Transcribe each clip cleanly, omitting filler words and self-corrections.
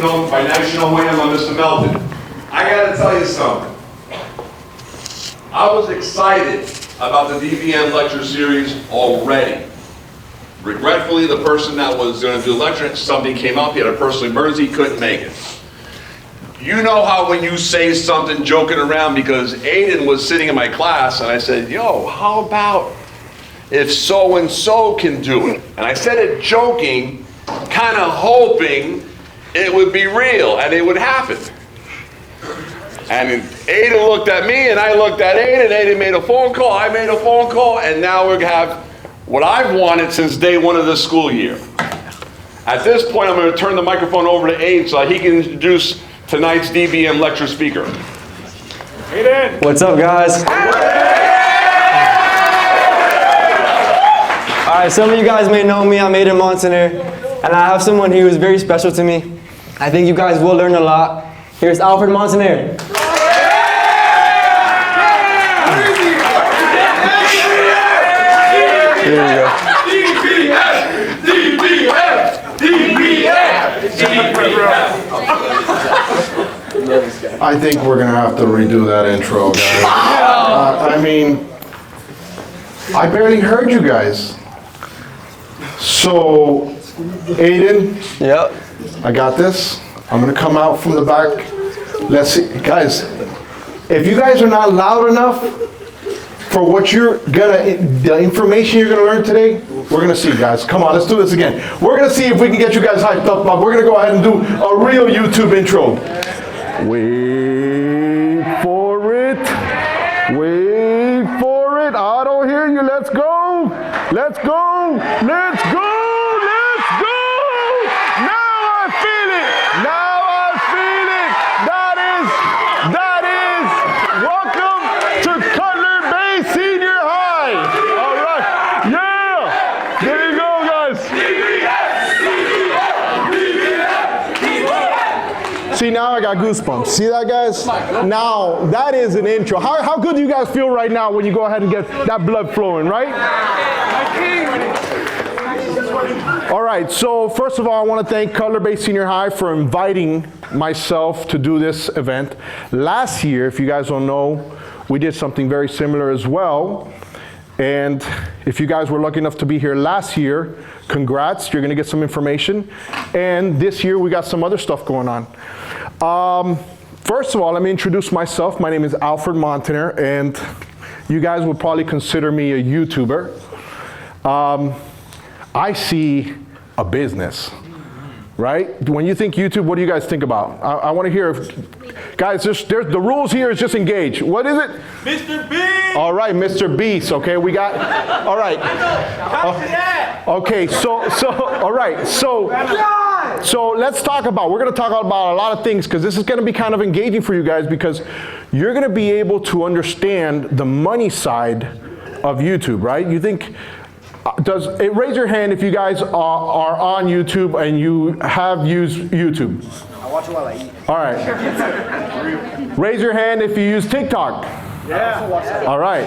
known by national whim, I'm Mr. Melton. I gotta tell you something. I was excited about the DBM lecture series already. Regretfully, the person that was going to do the lecture, something came up, he had a personal emergency, couldn't make it. You know how when you say something joking around, because Aiden was sitting in my class and I said, yo, how about if so-and-so can do it? And I said it joking, kind of hoping it would be real and it would happen. And Aiden looked at me and I looked at Aiden. Aiden made a phone call, I made a phone call, and now we're going to have what I've wanted since day one of this school year. At this point, I'm going to turn the microphone over to Aiden so that he can introduce tonight's DBM lecture speaker. Aiden! What's up, guys? All right, some of you guys may know me. I'm Alfred Montaner, and I have someone here who's very special to me. I think you guys will learn a lot. Here's Alfred Montaner. Here we go. I think we're gonna have to redo that intro, guys. I mean, I barely heard you guys. So, Aiden, Yep. I got this. I'm gonna come out from the back. Let's see, guys. If you guys are not loud enough for what the information you're gonna learn today, we're gonna see, guys. Come on, let's do this again. We're gonna see if we can get you guys hyped up. We're gonna go ahead and do a real YouTube intro. Wait for it. Wait for it. I don't hear you. Let's go. Let's go. Let's go. Let's go. Now I feel it. Now I feel it. That is. Welcome to Cutler Bay Senior High. All right. Yeah. There you go, guys. See, now I got goosebumps. See that, guys? Now, that is an intro. How good do you guys feel right now when you go ahead and get that blood flowing, right? All right, so first of all, I want to thank Cutler Bay Senior High for inviting myself to do this event. Last year, if you guys don't know, we did something very similar as well. And if you guys were lucky enough to be here last year, congrats, you're gonna get some information. And this year we got some other stuff going on. First of all, let me introduce myself. My name is Alfred Montaner, and you guys would probably consider me a YouTuber. I see a business, right? When you think YouTube, what do you guys think about? I wanna hear, guys, the rules here is just engage. What is it? Mr. Beast! All right, Mr. Beast, okay, we got, all right. Okay, so let's talk about, we're gonna talk about a lot of things because this is gonna be kind of engaging for you guys because you're gonna be able to understand the money side of YouTube, right? You think, raise your hand if you guys are on YouTube and you have used YouTube. I watch it while I eat. All right. Raise your hand if you use TikTok. Yeah. All right.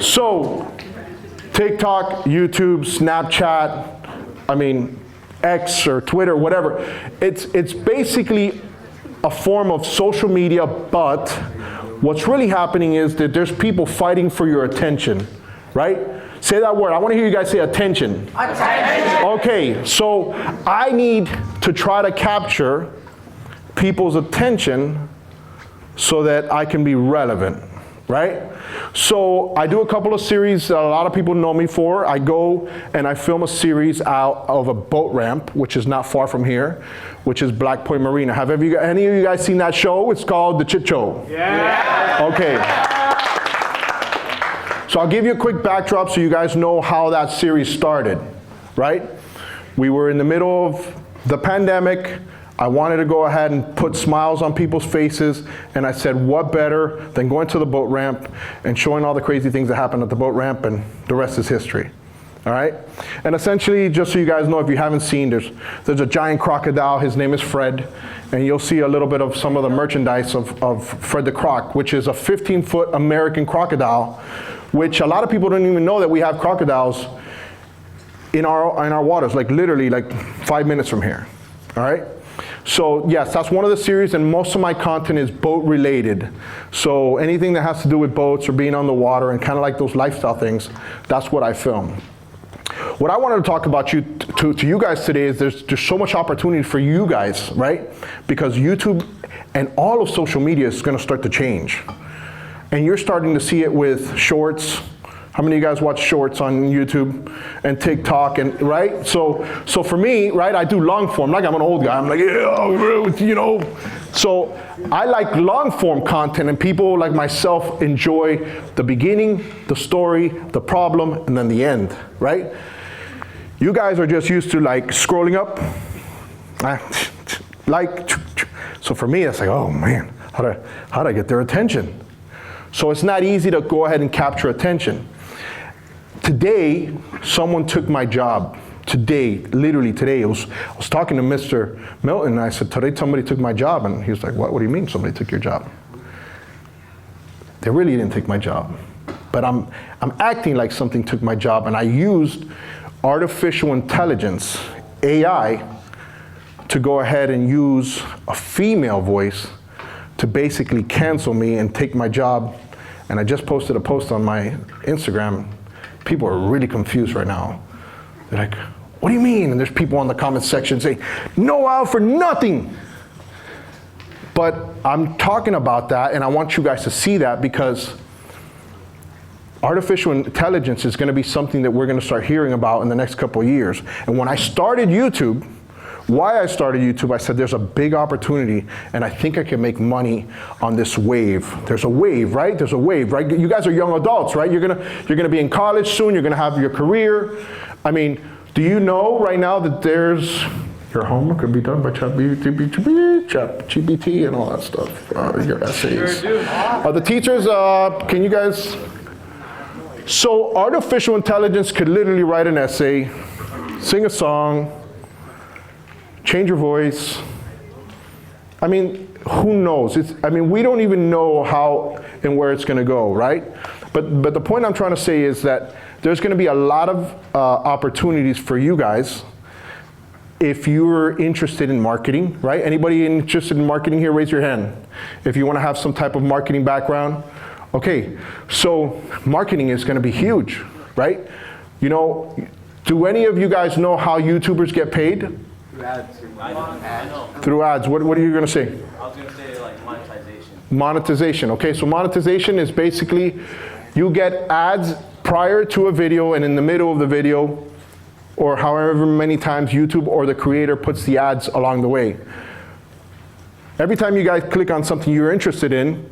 So, TikTok, YouTube, Snapchat, I mean, X or Twitter, whatever. It's basically a form of social media, but what's really happening is that there's people fighting for your attention, right? Say that word. I want to hear you guys say attention. Attention. Okay, so I need to try to capture people's attention so that I can be relevant, right? So I do a couple of series that a lot of people know me for. I go and I film a series out of a boat ramp, which is not far from here, which is Black Point Marina. Have any of you guys seen that show? It's called the Chit Show. Yeah. Okay. So I'll give you a quick backdrop so you guys know how that series started, right? We were in the middle of the pandemic. I wanted to go ahead and put smiles on people's faces, and I said, what better than going to the boat ramp and showing all the crazy things that happened at the boat ramp, and the rest is history, all right? And essentially, just so you guys know, if you haven't seen, there's a giant crocodile. His name is Fred, and you'll see a little bit of some of the merchandise of Fred the Croc, which is a 15-foot American crocodile, which a lot of people don't even know that we have crocodiles in our waters, like literally like 5 minutes from here, all right? So yes, that's one of the series, and most of my content is boat related. So anything that has to do with boats or being on the water and kind of like those lifestyle things, that's what I film. What I wanted to talk about to you guys today is there's so much opportunity for you guys, right? Because YouTube and all of social media is going to start to change. And you're starting to see it with shorts. How many of you guys watch shorts on YouTube and TikTok, and right? So for me, right, I do long form. Like I'm an old guy. I'm like, yeah, you know. So I like long form content, and people like myself enjoy the beginning, the story, the problem, and then the end, right? You guys are just used to like scrolling up, like. So for me, it's like, oh man, how do I get their attention? So it's not easy to go ahead and capture attention. Today, someone took my job. Today, literally today, I was talking to Mr. Milton, and I said, today somebody took my job, and he was like, what do you mean somebody took your job? They really didn't take my job, but I'm acting like something took my job, and I used artificial intelligence, AI, to go ahead and use a female voice to basically cancel me and take my job. And I just posted a post on my Instagram. People are really confused right now. They're like, what do you mean? And there's people on the comment section saying, no, Alfred, nothing. But I'm talking about that, and I want you guys to see that, because artificial intelligence is going to be something that we're going to start hearing about in the next couple of years. And when I started YouTube, why I started YouTube, I said there's a big opportunity, and I think I can make money on this wave. There's a wave, right? There's a wave, right? You guys are young adults, right? You're gonna be in college soon. You're gonna have your career. I mean, do you know right now that there's your homework can be done by ChatGPT and all that stuff. Your essays. Sure The teachers, can you guys? So artificial intelligence could literally write an essay, sing a song, change your voice. I mean, who knows? We don't even know how and where it's going to go, right? But the point I'm trying to say is that there's going to be a lot of opportunities for you guys if you're interested in marketing, right? Anybody interested in marketing here, raise your hand. If you want to have some type of marketing background. Okay, so marketing is going to be huge, right? You know, do any of you guys know how YouTubers get paid? Through ads. What are you going to say? I was going to say like monetization. Monetization. Okay, so monetization is basically you get ads prior to a video and in the middle of the video, or however many times YouTube or the creator puts the ads along the way. Every time you guys click on something you're interested in,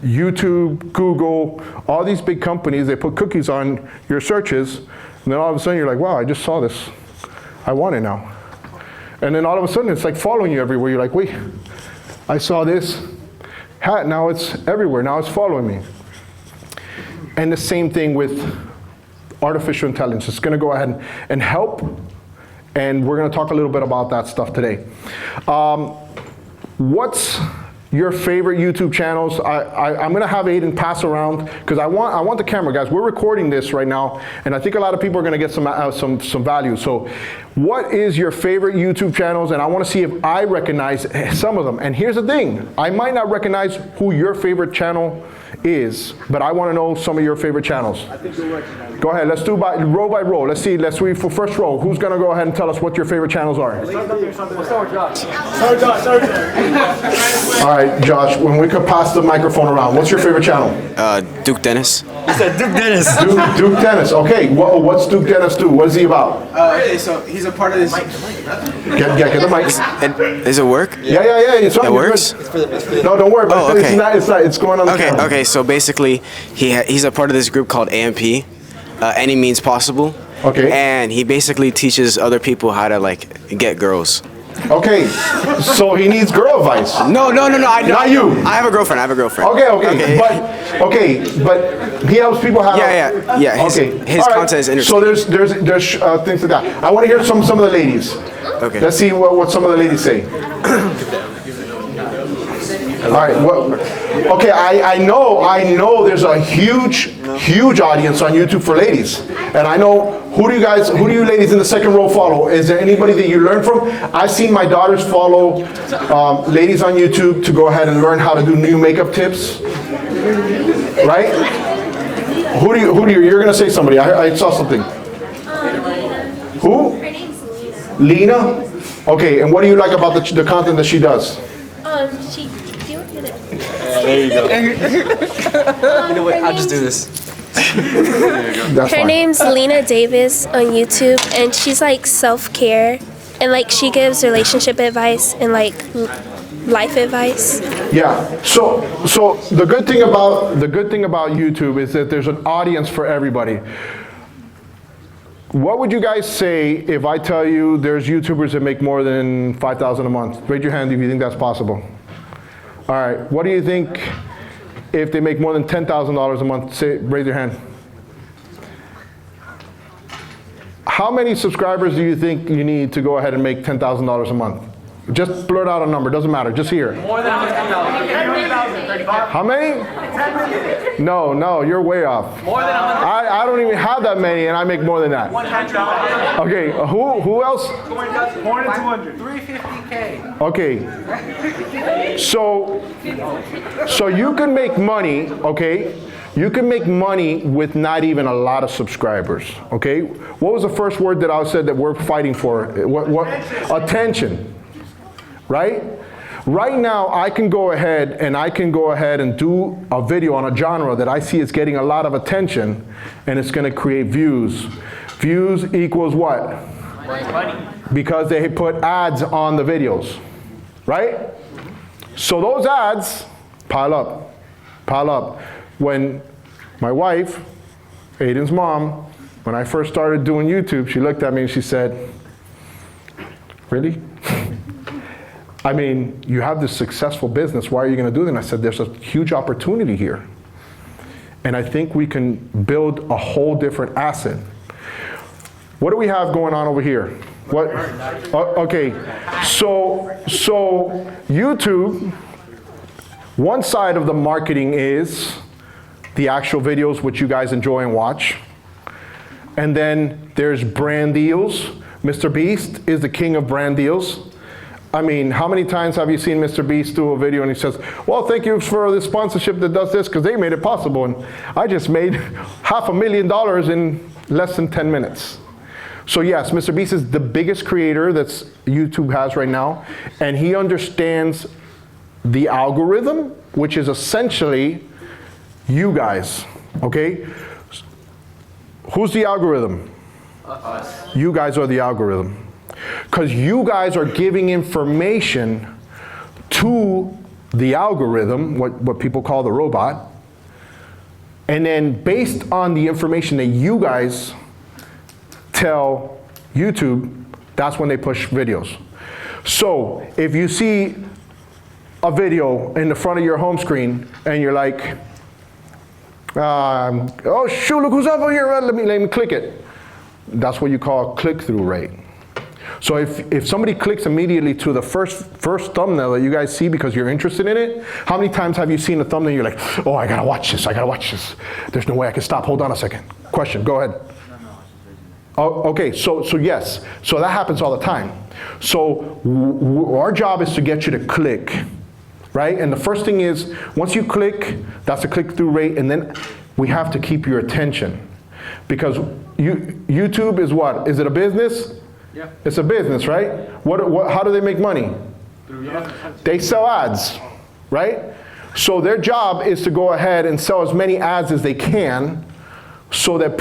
YouTube, Google, all these big companies, they put cookies on your searches, and then all of a sudden you're like, wow, I just saw this. I want it now. And then all of a sudden it's like following you everywhere. You're like, wait, I saw this hat, now it's everywhere. Now it's following me. And the same thing with artificial intelligence. It's going to go ahead and help, and we're going to talk a little bit about that stuff today. What's your favorite YouTube channels? I'm going to have Aiden pass around, because I want the camera, guys. We're recording this right now, and I think a lot of people are going to get some value. So what is your favorite YouTube channels? And I want to see if I recognize some of them. And here's the thing. I might not recognize who your favorite channel is, but I want to know some of your favorite channels. I think you'll recognize. Go ahead. Let's do row by row. Let's see for first row. Who's going to go ahead and tell us what your favorite channels are? We'll start with Josh. All right, Josh, when we could pass the microphone around, what's your favorite channel? Duke Dennis. He said Duke Dennis. Duke Dennis. Okay, what's Duke Dennis do? What is he about? Okay, so he's a part of this. Get the mic. And does it work? Yeah. It's It works? No, don't worry. But Oh, okay. It's going on the camera. Okay. So basically, he's a part of this group called AMP, Any Means Possible. Okay. And he basically teaches other people how to like get girls. Okay, so he needs girl advice. No. Not you. I have a girlfriend. Okay, but he helps people how. Yeah. His content is interesting. So there's things like that. I want to hear some of the ladies. Okay. Let's see what some of the ladies say. All right. Well, okay. I know. There's a huge audience on YouTube for ladies, and I know who do you ladies in the second row follow? Is there anybody that you learn from? I've seen my daughters follow ladies on YouTube to go ahead and learn how to do new makeup tips. Right? Who do you? You're gonna say somebody. I saw something. Who? Her name's Lena. Lena. Okay. And what do you like about the content that she does? She do it. There you go. You know what? I'll just do this. That's Her fine. name's Lena Davis on YouTube, and she's like self-care, and like she gives relationship advice and like life advice. Yeah. So the good thing about YouTube is that there's an audience for everybody. What would you guys say if I tell you there's YouTubers that make more than $5,000 a month? Raise your hand if you think that's possible. All right. What do you think if they make more than $10,000 a month? Raise your hand. How many subscribers do you think you need to go ahead and make $10,000 a month? Just blurt out a number, doesn't matter, just here. More than 10,000. How many? No, you're way off. More than 100. I don't even have that many and I make more than that. 100,000. Okay, who else? More than 200. 350K. Okay. So you can make money, okay? You can make money with not even a lot of subscribers, okay? What was the first word that I said that we're fighting for? What? Attention, right? Right now, I can go ahead and do a video on a genre that I see is getting a lot of attention, and it's gonna create views. Views equals what? Money. Because they put ads on the videos, right? So those ads pile up. When my wife, Aiden's mom, when I first started doing YouTube, she looked at me and she said, really? I mean, you have this successful business, why are you gonna do that? And I said, there's a huge opportunity here. And I think we can build a whole different asset. What do we have going on over here? What? Okay, so YouTube, one side of the marketing is the actual videos which you guys enjoy and watch. And then there's brand deals. Mr. Beast is the king of brand deals. I mean, how many times have you seen Mr. Beast do a video and he says, well, thank you for the sponsorship that does this because they made it possible. And I just made $500,000 in less than 10 minutes. So yes, Mr. Beast is the biggest creator that YouTube has right now. And he understands the algorithm, which is essentially you guys, okay? Who's the algorithm? Us. You guys are the algorithm. Because you guys are giving information to the algorithm, what people call the robot, and then based on the information that you guys tell YouTube, that's when they push videos. So if you see a video in the front of your home screen and you're like, oh shoot, look who's up over here, let me click it. That's what you call click-through rate. So if somebody clicks immediately to the first thumbnail that you guys see because you're interested in it, how many times have you seen a thumbnail and you're like, oh, I gotta watch this. There's no way I can stop, hold on a second. Question, go ahead. Oh, okay, so yes, so that happens all the time. So our job is to get you to click, right? And the first thing is, once you click, that's the click-through rate, and then we have to keep your attention. Because YouTube is what? Is it a business? Yeah. It's a business, right? How do they make money? They sell ads, right? So their job is to go ahead and sell as many ads as they can so that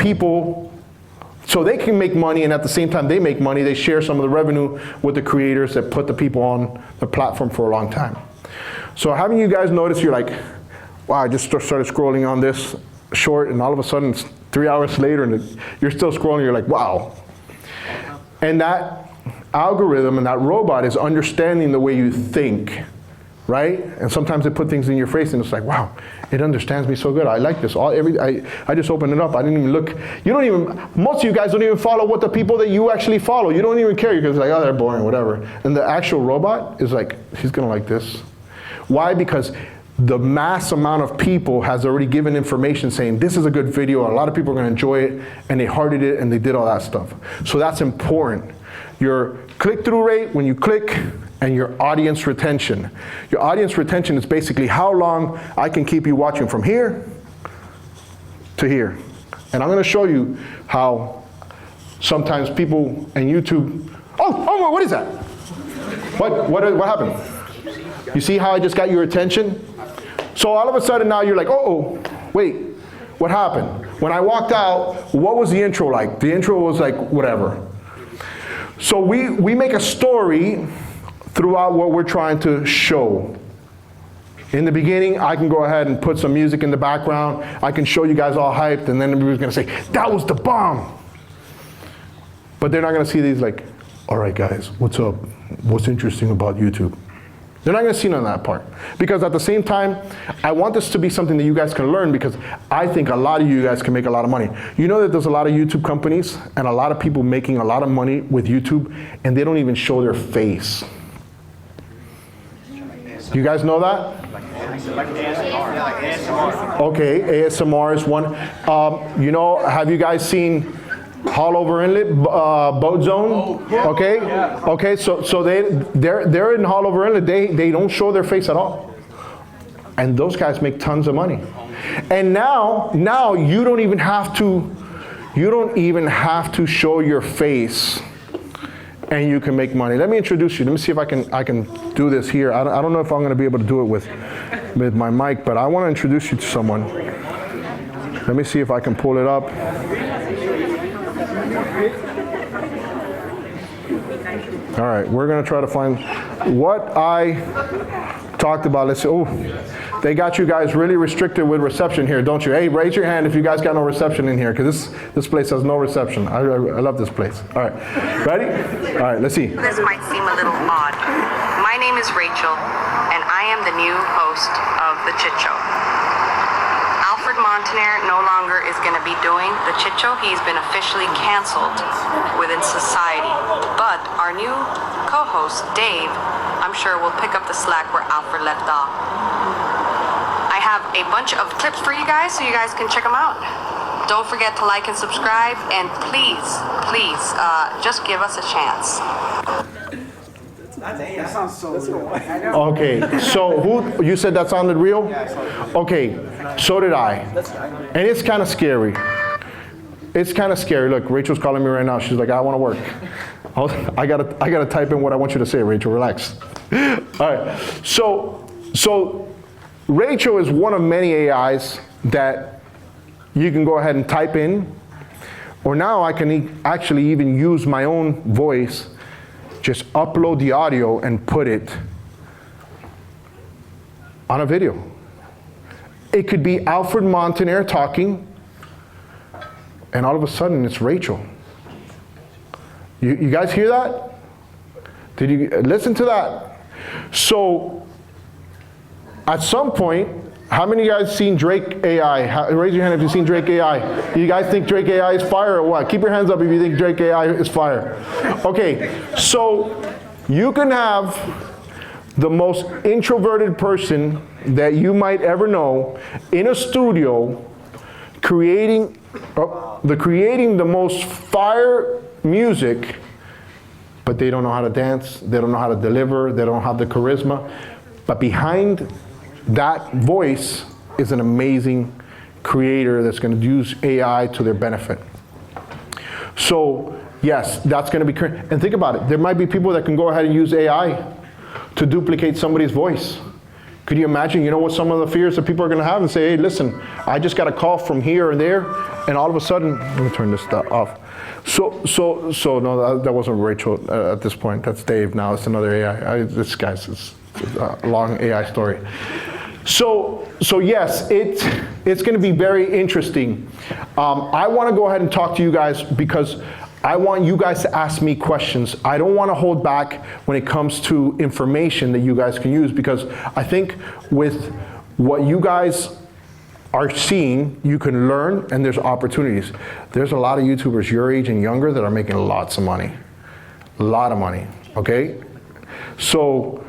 so they can make money, and at the same time they make money, they share some of the revenue with the creators that put the people on the platform for a long time. So having you guys notice, you're like, wow, I just started scrolling on this short, and all of a sudden it's 3 hours later and you're still scrolling, you're like, wow. And that algorithm and that robot is understanding the way you think, right? And sometimes they put things in your face and it's like, wow, it understands me so good. I like this. I just opened it up. I didn't even look. Most of you guys don't even follow what the people that you actually follow. You don't even care because it's like, oh, they're boring, whatever. And the actual robot is like, he's gonna like this. Why? Because the mass amount of people has already given information saying this is a good video, a lot of people are going to enjoy it, and they hearted it and they did all that stuff. So that's important. Your click-through rate when you click, and your audience retention. Your audience retention is basically how long I can keep you watching from here to here. And I'm going to show you how sometimes people and YouTube, oh, what is that? What happened? You see how I just got your attention? So all of a sudden now you're like, oh, wait, what happened? When I walked out, what was the intro like? The intro was like, whatever. So we make a story throughout what we're trying to show. In the beginning, I can go ahead and put some music in the background. I can show you guys all hyped, and then everybody's gonna say, that was the bomb. But they're not gonna see these like, all right guys, what's up? What's interesting about YouTube? They're not gonna see none of that part. Because at the same time, I want this to be something that you guys can learn, because I think a lot of you guys can make a lot of money. You know that there's a lot of YouTube companies and a lot of people making a lot of money with YouTube, and they don't even show their face. You guys know that? Okay, ASMR is one. You know, have you guys seen Haulover Inlet, Boat Zone? Okay, okay. So they're in Haulover Inlet. They don't show their face at all, and those guys make tons of money. And now you don't even have to show your face, and you can make money. Let me introduce you. Let me see if I can do this here. I don't know if I'm going to be able to do it with my mic, but I want to introduce you to someone. Let me see if I can pull it up. All right, we're going to try to find what I talked about. Let's see. Oh, they got you guys really restricted with reception here, don't you? Hey, raise your hand if you guys got no reception in here, because this place has no reception. I love this place. All right, ready? All right, let's see. This might seem a little odd. My name is Rachel, and I am the new host of the Chit Show. Alfred Montaner no longer is going to be doing the Chit Show. He's been officially canceled within society. But our new co-host, Dave, I'm sure will pick up the slack where Alfred left off. I have a bunch of clips for you guys, so you guys can check them out. Don't forget to like and subscribe, and please, just give us a chance. That sounds so real. Okay, so who, you said that sounded real? Okay, so did I. And it's kind of scary. It's kind of scary. Look, Rachel's calling me right now. She's like, I want to work. I gotta type in what I want you to say, Rachel, relax. All right, so Rachel is one of many AIs that you can go ahead and type in, or now I can actually even use my own voice, just upload the audio and put it on a video. It could be Alfred Montaner talking, and all of a sudden it's Rachel. You guys hear that? Did you listen to that? So at some point, how many of you guys seen Drake AI? Raise your hand if you've seen Drake AI. Do you guys think Drake AI is fire or what? Keep your hands up if you think Drake AI is fire. Okay, so you can have the most introverted person that you might ever know in a studio creating the most fire music, but they don't know how to dance, they don't know how to deliver, they don't have the charisma. But behind that voice is an amazing creator that's going to use AI to their benefit. So yes, that's going to be, and think about it, there might be people that can go ahead and use AI to duplicate somebody's voice. Could you imagine, you know what some of the fears that people are going to have and say, hey, listen, I just got a call from here and there, and all of a sudden, let me turn this off. So no, that wasn't Rachel at this point. That's Dave now. It's another AI. This guy's a long AI story. So yes, it's going to be very interesting. I want to go ahead and talk to you guys because I want you guys to ask me questions. I don't want to hold back when it comes to information that you guys can use, because I think with what you guys are seeing, you can learn, and there's opportunities. There's a lot of YouTubers your age and younger that are making lots of money. A lot of money, okay? So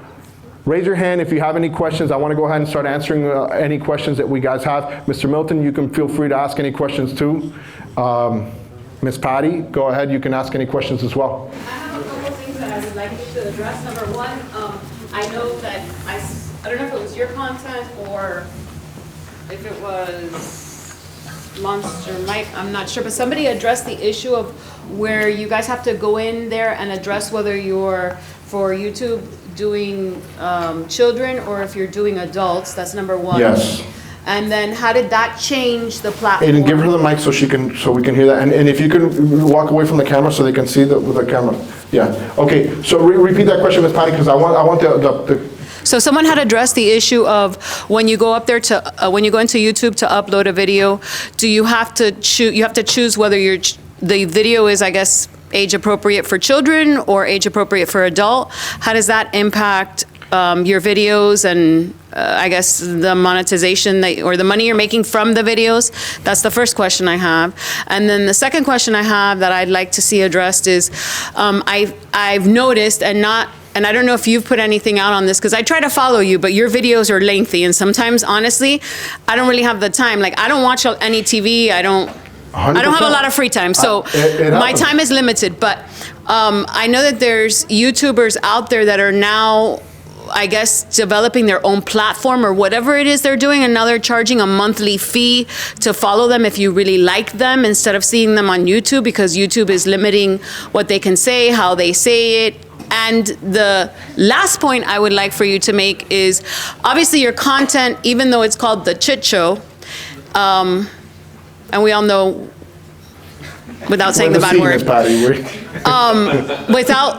Raise your hand if you have any questions. I want to go ahead and start answering any questions that we guys have. Mr. Milton, you can feel free to ask any questions too. Miss Patty, go ahead. You can ask any questions as well. I have a couple things that I would like you to address. Number one, I know that I don't know if it was your content or if it was Monster Mike, I'm not sure, but somebody addressed the issue of where you guys have to go in there and address whether you're, for YouTube, doing children or if you're doing adults. That's number one. Yes. And then how did that change the platform? Aiden, give her the mic so we can hear that. And if you can walk away from the camera so they can see with the camera. Yeah. Okay. So repeat that question, Ms. Patty, because I want the. So someone had addressed the issue of when you go up there to when you go into YouTube to upload a video, do you have to choose? You have to choose whether the video is, I guess, age appropriate for children or age appropriate for adult. How does that impact your videos and I guess the monetization or the money you're making from the videos? That's the first question I have. And then the second question I have that I'd like to see addressed is I've noticed and I don't know if you've put anything out on this because I try to follow you, but your videos are lengthy and sometimes, honestly, I don't really have the time. Like I don't watch any TV. I don't have a lot of free time, so my time is limited. But I know that there's YouTubers out there that are now, I guess, developing their own platform or whatever it is they're doing, and now they're charging a monthly fee to follow them if you really like them instead of seeing them on YouTube, because YouTube is limiting what they can say, how they say it. And the last point I would like for you to make is, obviously your content, even though it's called The Chit Show, and we all know, without saying the bad word,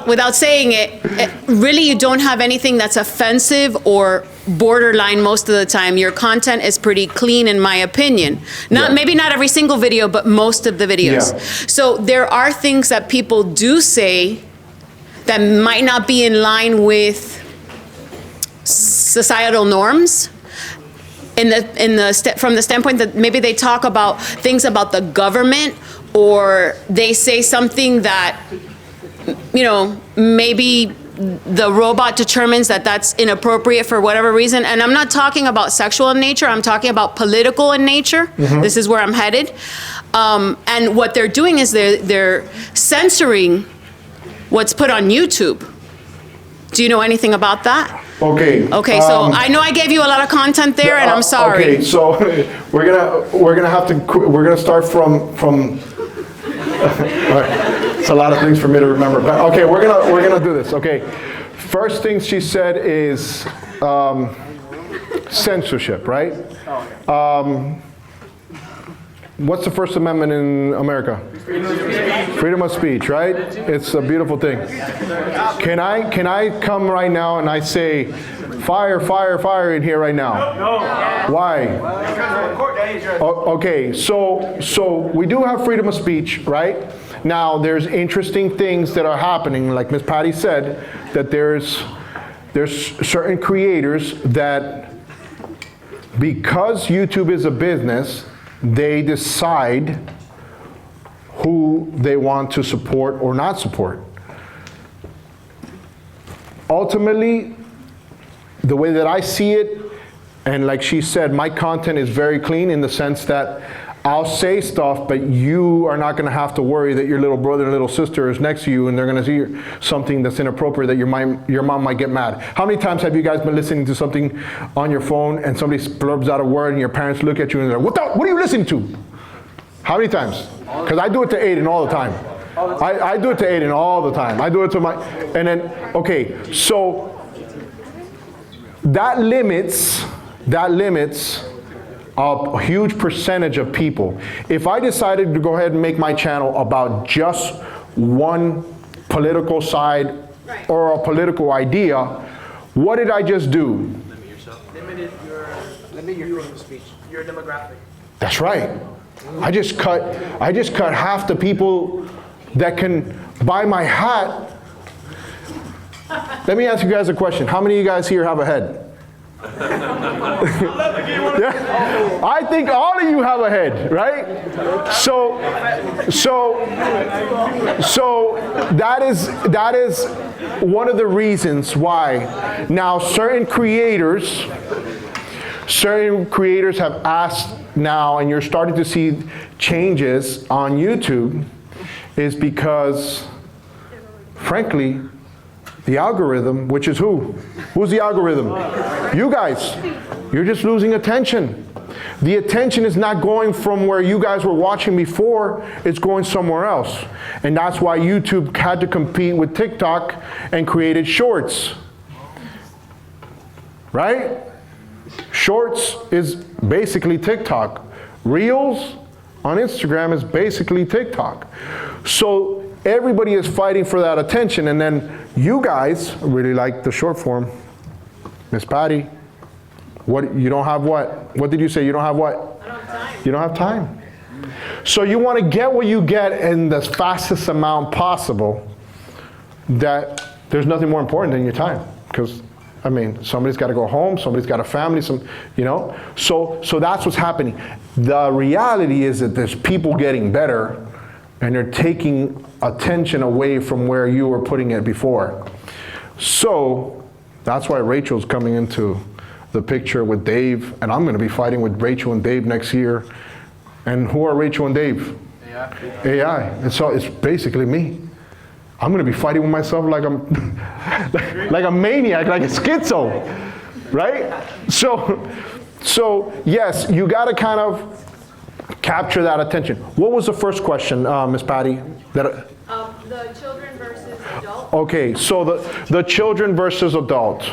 without saying it, really you don't have anything that's offensive or borderline most of the time. Your content is pretty clean, in my opinion. Maybe not every single video, but most of the videos. Yeah. So there are things that people do say that might not be in line with societal norms. From the standpoint that maybe they talk about things about the government, or they say something that, you know, maybe the robot determines that that's inappropriate for whatever reason. And I'm not talking about sexual in nature, I'm talking about political in nature. Mm-hmm. This is where I'm headed. And what they're doing is they're censoring what's put on YouTube. Do you know anything about that? Okay. Okay, so I know I gave you a lot of content there, and I'm sorry. Okay, so we're gonna start from. It's a lot of things for me to remember, but okay, we're gonna do this. Okay, first thing she said is censorship, right? What's the First Amendment in America? Freedom of speech, right? It's a beautiful thing. Can I come right now and I say, fire, fire, fire in here right now? No. Why? Okay, so we do have freedom of speech, right? Now there's interesting things that are happening, like Ms. Patty said, that there's certain creators that, because YouTube is a business, they decide who they want to support or not support. Ultimately, the way that I see it, and like she said, my content is very clean in the sense that I'll say stuff, but you are not going to have to worry that your little brother and little sister is next to you and they're going to see something that's inappropriate that your mom might get mad. How many times have you guys been listening to something on your phone and somebody blurbs out a word and your parents look at you and they're like, what are you listening to? How many times? Because I do it to Aiden all the time. I do it to Aiden all the time. I do it to my, and then, okay, so that limits a huge percentage of people. If I decided to go ahead and make my channel about just one political side or a political idea, what did I just do? Limit yourself. Limit your freedom of speech, your demographic. That's right. I just cut half the people that can buy my hat. Let me ask you guys a question. How many of you guys here have a head? Yeah, I think all of you have a head, right? So that is one of the reasons why. Now, certain creators have asked now, and you're starting to see changes on YouTube, is because, frankly, the algorithm, which is who? Who's the algorithm? You guys. You're just losing attention. The attention is not going from where you guys were watching before, it's going somewhere else. And that's why YouTube had to compete with TikTok and created Shorts. Right? Shorts is basically TikTok. Reels on Instagram is basically TikTok. So everybody is fighting for that attention, and then you guys really like the short form. Miss Patty, what, you don't have what? What did you say? You don't have what? I don't have time. You don't have time. So you want to get what you get in the fastest amount possible, that there's nothing more important than your time. Because, I mean, somebody's got to go home, somebody's got a family, you know? So that's what's happening. The reality is that there's people getting better, and they're taking attention away from where you were putting it before. So that's why Rachel's coming into the picture with Dave, and I'm going to be fighting with Rachel and Dave next year. And who are Rachel and Dave? AI. And so it's basically me. I'm going to be fighting with myself like I'm like a maniac, like a schizo, right? So yes, you got to kind of capture that attention. What was the first question, Miss Patty? The children versus adults. Okay, so the children versus adult.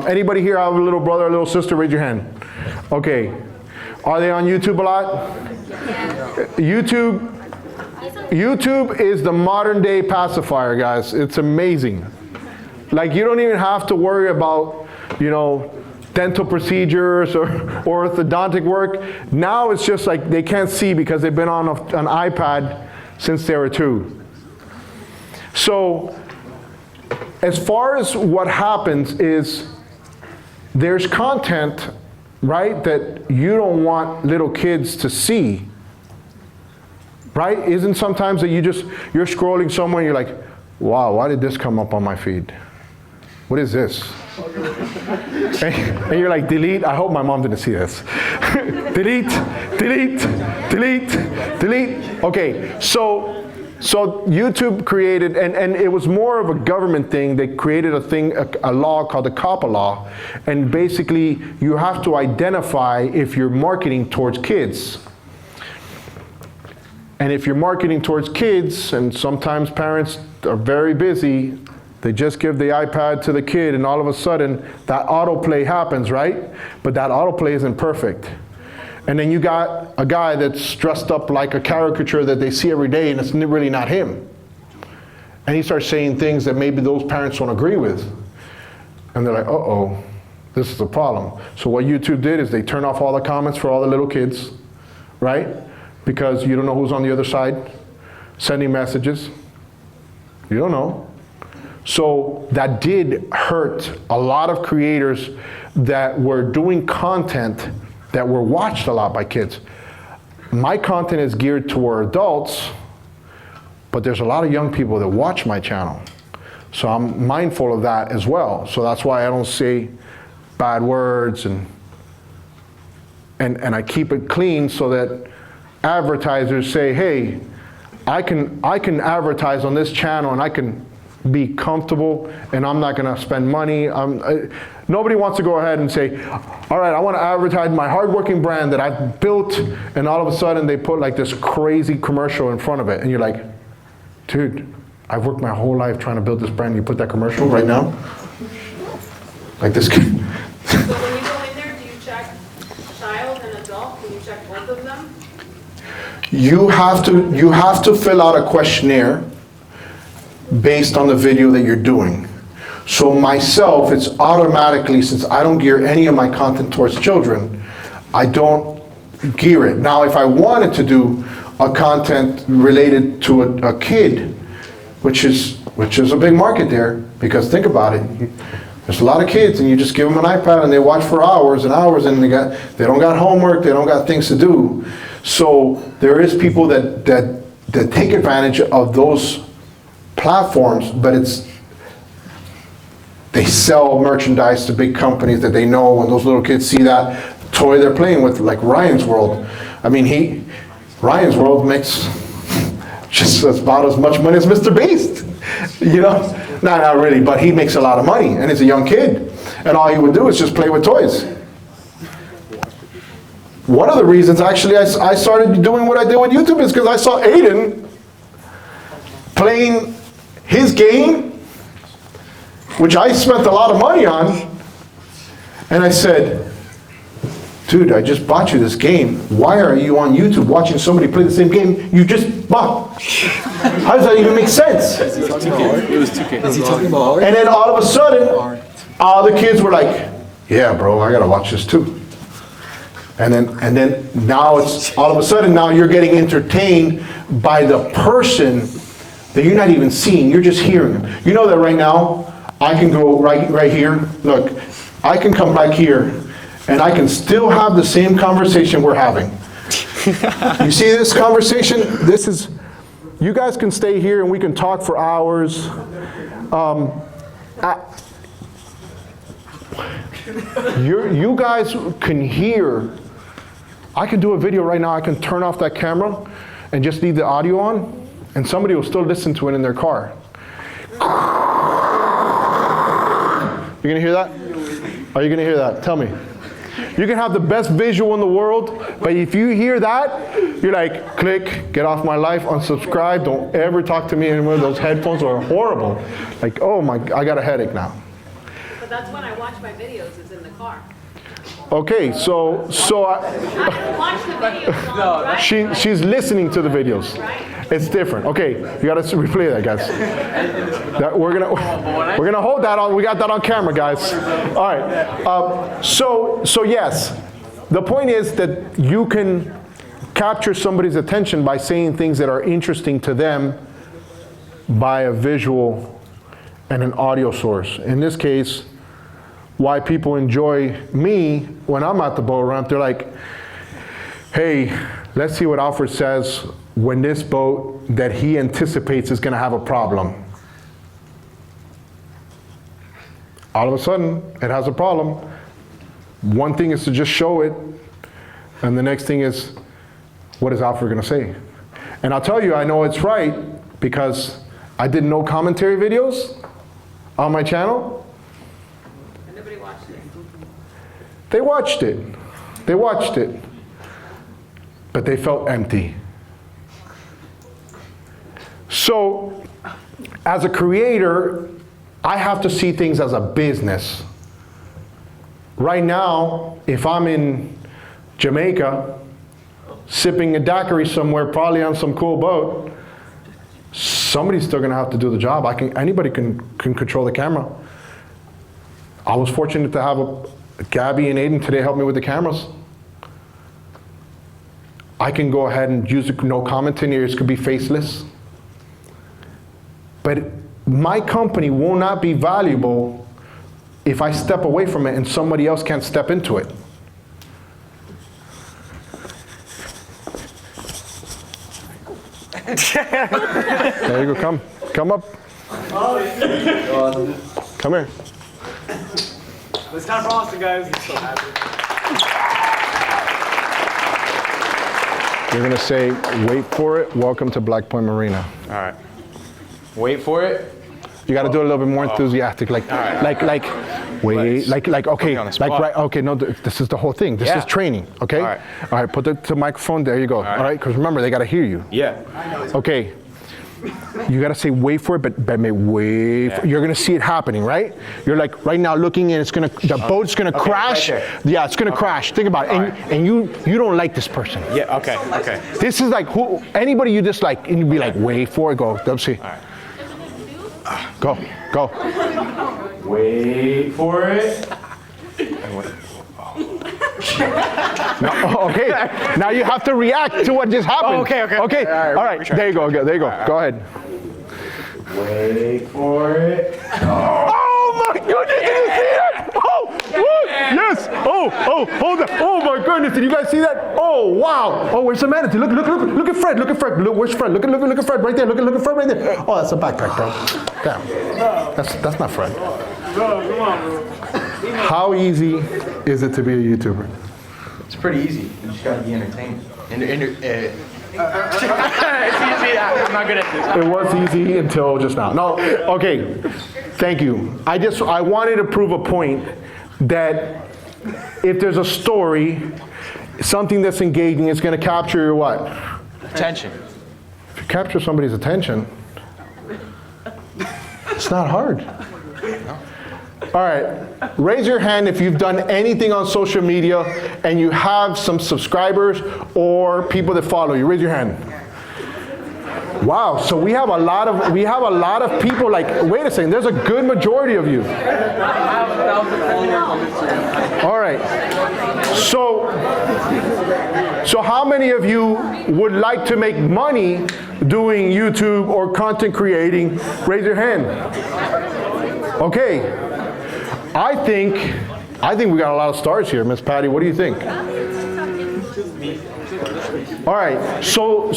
Anybody here have a little brother or little sister? Raise your hand. Okay. Are they on YouTube a lot? YouTube is the modern day pacifier, guys. It's amazing. Like, you don't even have to worry about, you know, dental procedures or orthodontic work. Now it's just like they can't see because they've been on an iPad since they were 2. So as far as what happens is there's content, right, that you don't want little kids to see, right? Isn't sometimes that you're scrolling somewhere and you're like, wow, why did this come up on my feed? What is this? And you're like, delete. I hope my mom didn't see this. Delete, delete, delete, delete. Okay, so YouTube created, and it was more of a government thing. They created a law called the COPPA law, and basically you have to identify if you're marketing towards kids. And if you're marketing towards kids, and sometimes parents are very busy, they just give the iPad to the kid, and all of a sudden that autoplay happens, right? But that autoplay isn't perfect. And then you got a guy that's dressed up like a caricature that they see every day, and it's really not him. And he starts saying things that maybe those parents don't agree with. And they're like, uh-oh, this is a problem. So what YouTube did is they turned off all the comments for all the little kids, right? Because you don't know who's on the other side sending messages. You don't know. So that did hurt a lot of creators that were doing content that were watched a lot by kids. My content is geared toward adults, but there's a lot of young people that watch my channel. So I'm mindful of that as well. So that's why I don't say bad words, and I keep it clean so that advertisers say, hey, I can advertise on this channel and I can be comfortable, and I'm not going to spend money. Nobody wants to go ahead and say, all right, I want to advertise my hardworking brand that I've built, and all of a sudden they put like this crazy commercial in front of it, and you're like, dude, I've worked my whole life trying to build this brand. You put that commercial right now? Like this. So when you go in there, do you check child and adult? Can you check both of them? You have to fill out a questionnaire based on the video that you're doing. So myself, it's automatically, since I don't gear any of my content towards children, I don't gear it. Now, if I wanted to do a content related to a kid, which is a big market there, because think about it, There's a lot of kids, and you just give them an iPad and they watch for hours and hours, and they don't got homework, they don't got things to do. So there is people that take advantage of those platforms, but they sell merchandise to big companies that they know when those little kids see that toy they're playing with, like Ryan's World. I mean, Ryan's World makes just about as much money as Mr. Beast, you know? Not really, but he makes a lot of money, and he's a young kid, and all he would do is just play with toys. One of the reasons, actually, I started doing what I did with YouTube is because I saw Aiden playing his game, which I spent a lot of money on, and I said, dude, I just bought you this game. Why are you on YouTube watching somebody play the same game you just bought? How does that even make sense? It was 2K. Is he talking about art? And then all of a sudden, all the kids were like, yeah, bro, I gotta watch this too. And then now it's all of a sudden now you're getting entertained by the person that you're not even seeing, you're just hearing them. You know that right now, I can go right here, look, I can come back here and I can still have the same conversation we're having. You see this conversation? This is, you guys can stay here and we can talk for hours. You guys can hear, I can do a video right now, I can turn off that camera and just leave the audio on, and somebody will still listen to it in their car. You gonna hear that? Are you gonna hear that? Tell me. You can have the best visual in the world, but if you hear that, you're like, click, get off my life, unsubscribe, don't ever talk to me anymore. Those headphones are horrible. Like, oh my, I got a headache now. But that's when I watch my videos, is in the car. Okay, so I don't watch the videos, right? she's listening to the videos. It's different. Okay, you gotta replay that, guys. We're gonna hold that on. We got that on camera, guys. All right. So yes, the point is that you can capture somebody's attention by saying things that are interesting to them by a visual and an audio source. In this case, why people enjoy me when I'm at the boat ramp, they're like, hey, let's see what Alfred says when this boat that he anticipates is gonna have a problem. All of a sudden, it has a problem. One thing is to just show it, and the next thing is, what is Alfred gonna say? And I'll tell you, I know it's right, because I did no commentary videos on my channel. They watched it, but they felt empty. So, as a creator, I have to see things as a business. Right now, if I'm in Jamaica, sipping a daiquiri somewhere, probably on some cool boat, somebody's still gonna have to do the job. Anybody can control the camera. I was fortunate to have Gabby and Aiden today help me with the cameras. I can go ahead and use no commentary, it could be faceless. But my company will not be valuable if I step away from it and somebody else can't step into it. There you go, come up. Come here. It's time for Austin, guys. I'm so happy. You're gonna say, wait for it, welcome to Black Point Marina. All right. Wait for it. You gotta do it a little bit more enthusiastic, like, wait, like, okay, like, right, okay, no, this is the whole thing. This is training, okay? All right, put the microphone, there you go, all right? Because remember, they gotta hear you. Yeah. Okay. You gotta say wait for it, but wait. Yeah. You're gonna see it happening, right? You're like right now looking, and the boat's gonna crash. Right yeah, it's gonna crash. Think about it. And you don't like this person. Yeah. Okay. This is like anybody you dislike, and you'd be like, wait for it. Go. Let's see. Go. Wait for it. No, okay. Now you have to react to what just happened. Okay. All right. There you go. Go ahead. Wait for it. Oh my goodness! Oh, what? Yes. Oh, hold on. Oh my goodness, did you guys see that? Oh, wow. Oh, where's the manatee? Look at Fred. Look, where's Fred? Look at Fred right there. Look at Fred right there. Oh, that's a backpack, bro. Damn. That's not Fred. How easy is it to be a YouTuber? It's pretty easy. You just gotta be entertained. It's easy. I'm not good at this. It was easy until just now. No, okay. Thank you. I wanted to prove a point that if there's a story, something that's engaging, it's going to capture your what? Attention. If you capture somebody's attention, it's not hard. All right, raise your hand if you've done anything on social media and you have some subscribers or people that follow you. Raise your hand. Wow, so we have a lot of people like, wait a second, there's a good majority of you. All right. So how many of you would like to make money doing YouTube or content creating? Raise your hand. Okay. I think we got a lot of stars here, Miss Patty. What do you think? All right. So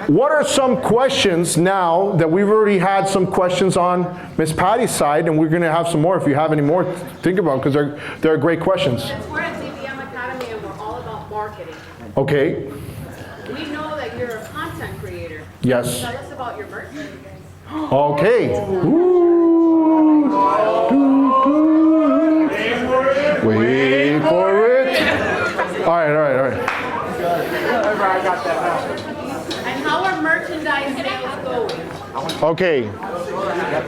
what are some questions now that we've already had some questions on Miss Patty's side, and we're going to have some more if you have any more to think about, because they're great questions. Since we're at DVM Academy and we're all about marketing. Okay. We know that you're a content creator. Yes. Tell us about your merch. Okay. Ooh. Wait for it. All right. And how are merchandise sales going? Okay.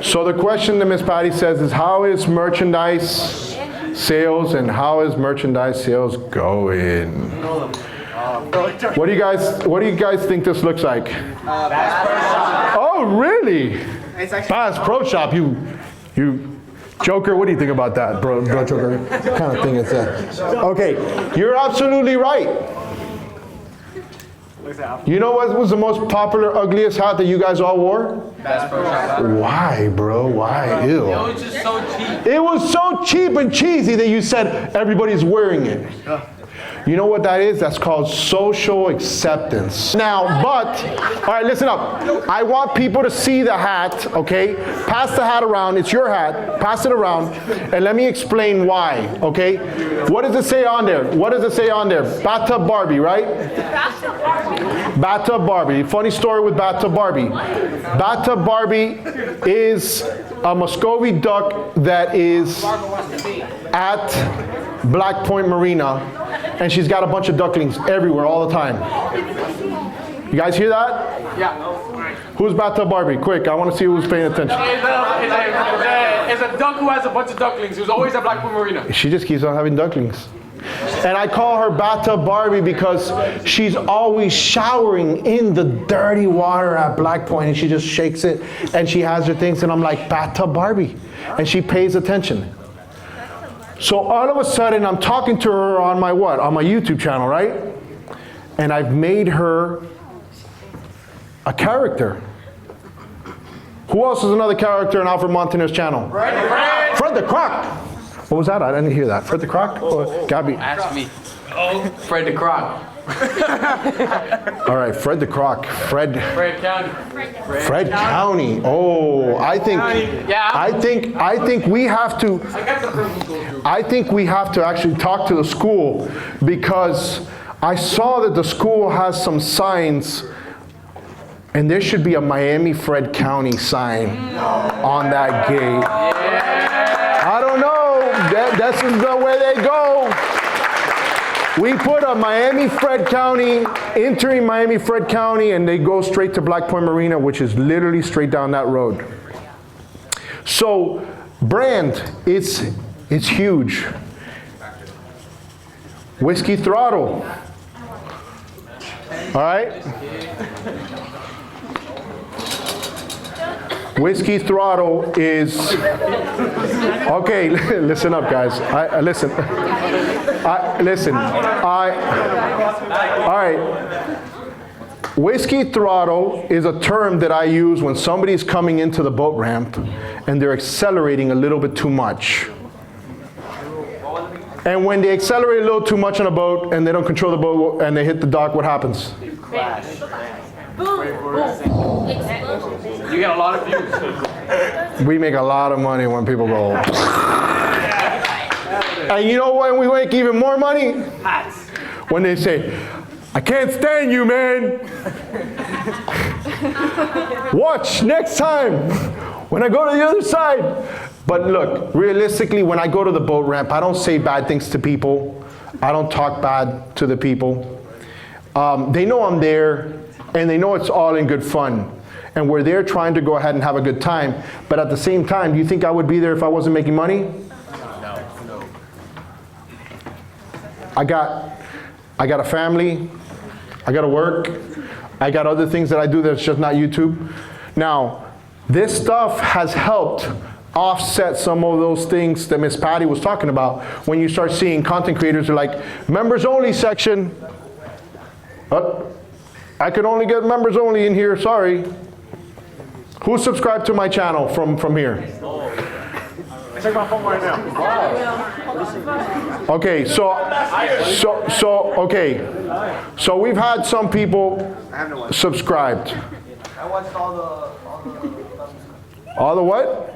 So the question that Miss Patty says is, how is merchandise sales and how is merchandise sales going? What do you guys think this looks like? Oh, really? Bass Pro Shop. You Joker, what do you think about that, bro Joker? What kind of thing is that? Okay, you're absolutely right. You know what was the most popular, ugliest hat that you guys all wore? Bass Pro Shop. Why, bro? Why? Ew. It was just so cheap. It was so cheap and cheesy that you said everybody's wearing it. You know what that is? That's called social acceptance. Now, all right, listen up. I want people to see the hat, okay? Pass the hat around. It's your hat. Pass it around. And let me explain why, okay? What does it say on there? Bathtub Barbie, right? Bathtub Barbie. Funny story with Bathtub Barbie. Bathtub Barbie is a Muscovy duck that is at Black Point Marina, and she's got a bunch of ducklings everywhere all the time. You guys hear that? Yeah. Who's Bathtub Barbie? Quick, I want to see who's paying attention. It's a duck who has a bunch of ducklings. Who's always at Black Point Marina. She just keeps on having ducklings. And I call her Bathtub Barbie because she's always showering in the dirty water at Black Point, and she just shakes it, and she has her things, and I'm like, Bathtub Barbie. And she pays attention. So all of a sudden, I'm talking to her on my what? On my YouTube channel, right? And I've made her a character. Who else is another character on Alfred Montaner's channel? Fred the Croc. What was that? I didn't hear that. Fred the Croc? Oh, Gabby. Ask me. Oh, Fred the Croc. All right, Fred the Croc. Fred County. Fred County. Oh, I think we have to actually talk to the school, because I saw that the school has some signs, and there should be a Miami Fred County sign on that gate. I don't know. That's just the way they go. We put a Miami Fred County, entering Miami Fred County, and they go straight to Black Point Marina, which is literally straight down that road. So, brand, it's huge. Whiskey Throttle. All right? Whiskey Throttle is, okay, listen up, guys. All right. Whiskey throttle is a term that I use when somebody's coming into the boat ramp and they're accelerating a little bit too much. And when they accelerate a little too much on a boat and they don't control the boat and they hit the dock, what happens? You get a lot of views. We make a lot of money when people go. And you know when we make even more money? When they say, I can't stand you, man. Watch next time when I go to the other side. But look, realistically, when I go to the boat ramp, I don't say bad things to people. I don't talk bad to the people. They know I'm there, and they know it's all in good fun. And we're there trying to go ahead and have a good time. But at the same time, do you think I would be there if I wasn't making money? No. I got a family. I got to work. I got other things that I do that's just not YouTube. Now, this stuff has helped offset some of those things that Miss Patty was talking about. When you start seeing content creators are like, members only section. I could only get members only in here, sorry. Who subscribed to my channel from here? Check my phone right now. Okay, so we've had some people subscribed. I watched all the what?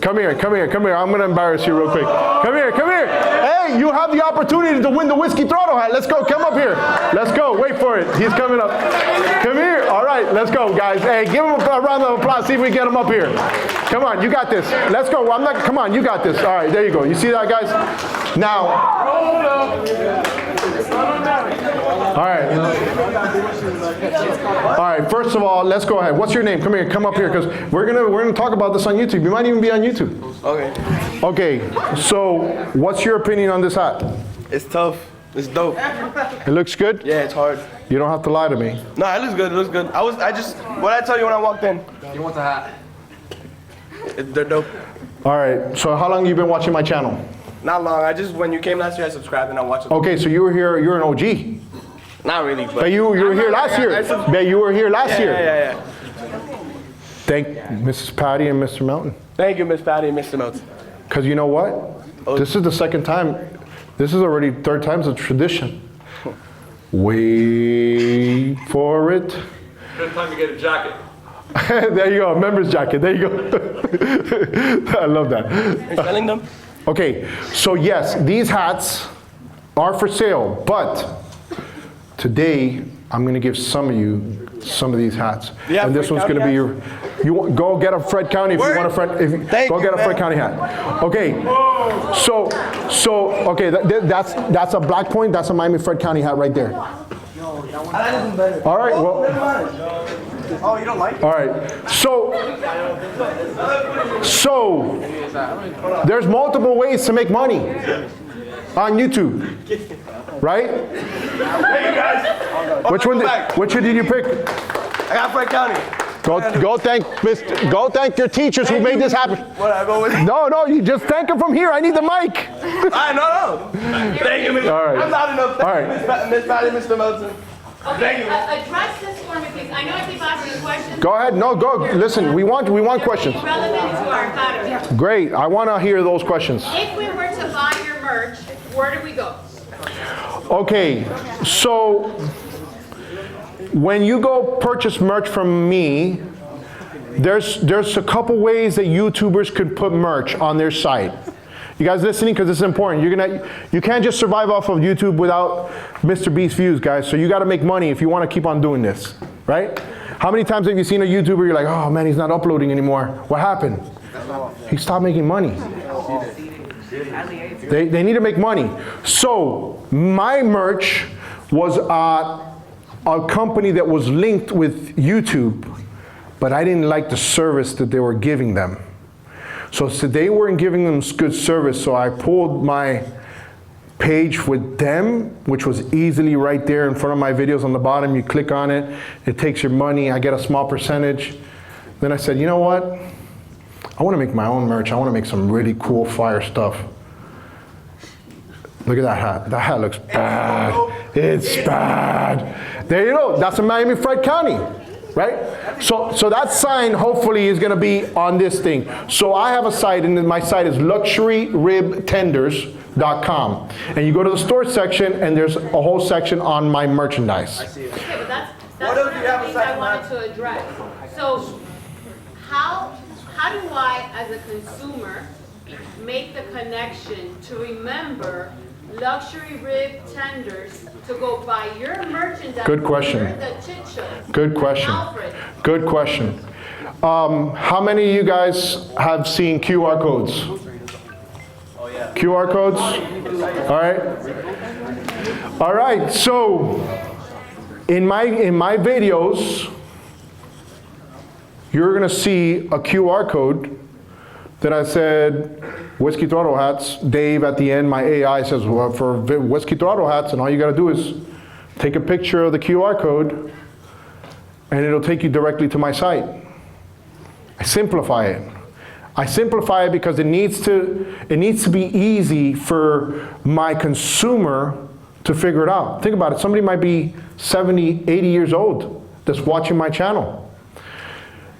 Come here. I'm gonna embarrass you real quick. Come here. Hey, you have the opportunity to win the Whiskey Throttle hat. Let's go, come up here. Let's go, wait for it. He's coming up. Come here, all right, let's go, guys. Hey, give him a round of applause, see if we get him up here. Come on, you got this. Let's go, come on, you got this. All right, there you go. You see that, guys? Now, all right, first of all, let's go ahead. What's your name? Come up here, because we're gonna talk about this on YouTube. You might even be on YouTube. Okay, so what's your opinion on this hat? It's tough. It's dope. It looks good? Yeah, it's hard. You don't have to lie to me. No, it looks good. What did I tell you when I walked in? You want the hat? They're dope. All right, so how long have you been watching my channel? Not long. When you came last year, I subscribed and I watched it. Okay, so you were here, you're an OG. Not really, but. But you were here last year. But you were here last year. Yeah. Thank Mrs. Patty and Mr. Melton. Thank you, Miss Patty and Mr. Melton. Because you know what? This is the second time. This is already third time's a tradition. Wait for it. Good time to get a jacket. There you go, a member's jacket. There you go. I love that. Are you selling them? Okay, so yes, these hats are for sale, but today I'm going to give some of you some of these hats, and this one's going to be your. Go get a Fred County if you want a Fred. Go get a Fred County hat. Okay, so okay, that's a Black Point. That's a Miami Fred County hat right there. All right, well. Oh, you don't like it? All right, so there's multiple ways to make money on YouTube, right? Hey, you guys. Which one did you pick? I got Fred County. Go thank your teachers who made this happen. No, you just thank them from here. I need the mic. No. Thank you, Mr. All right. I'm not enough. All right. Miss Patty, Mr. Melton. Okay, address this for me, please. I know I keep asking questions. Go ahead. No, go. Listen, we want questions. Relevant to our academy. Great. I want to hear those questions. If we were to buy your merch, where do we go? Okay, so when you go purchase merch from me, there's a couple ways that YouTubers could put merch on their site. You guys listening? Because this is important. You can't just survive off of YouTube without Mr. Beast views, guys. So you got to make money if you want to keep on doing this, right? How many times have you seen a YouTuber? You're like, oh man, he's not uploading anymore. What happened? He stopped making money. They need to make money. So my merch was a company that was linked with YouTube, but I didn't like the service that they were giving them. So they weren't giving them good service, so I pulled my page with them, which was easily right there in front of my videos on the bottom. You click on it, it takes your money, I get a small percentage. Then I said, you know what? I want to make my own merch. I want to make some really cool fire stuff. Look at that hat. That hat looks bad. It's bad. There you go. That's in Miami Fried County, right? So that sign hopefully is going to be on this thing. So I have a site, and my site is luxuryribtenders.com. And you go to the store section, and there's a whole section on my merchandise. Okay, but that's one of the things I wanted to address. So how do I, as a consumer, make the connection to remember Luxury Rib Tenders to go buy your merchandise? Good question. During the Chit Show? Good question. Alfred. Good question. How many of you guys have seen QR codes? QR codes? All right. All right. So in my videos, you're gonna see a QR code that I said Whiskey Throttle hats. Dave at the end, my AI says, well, for Whiskey Throttle hats, and all you gotta do is take a picture of the QR code, and it'll take you directly to my site. I simplify it. I simplify it because it needs to be easy for my consumer to figure it out. Think about it. Somebody might be 70, 80 years old that's watching my channel.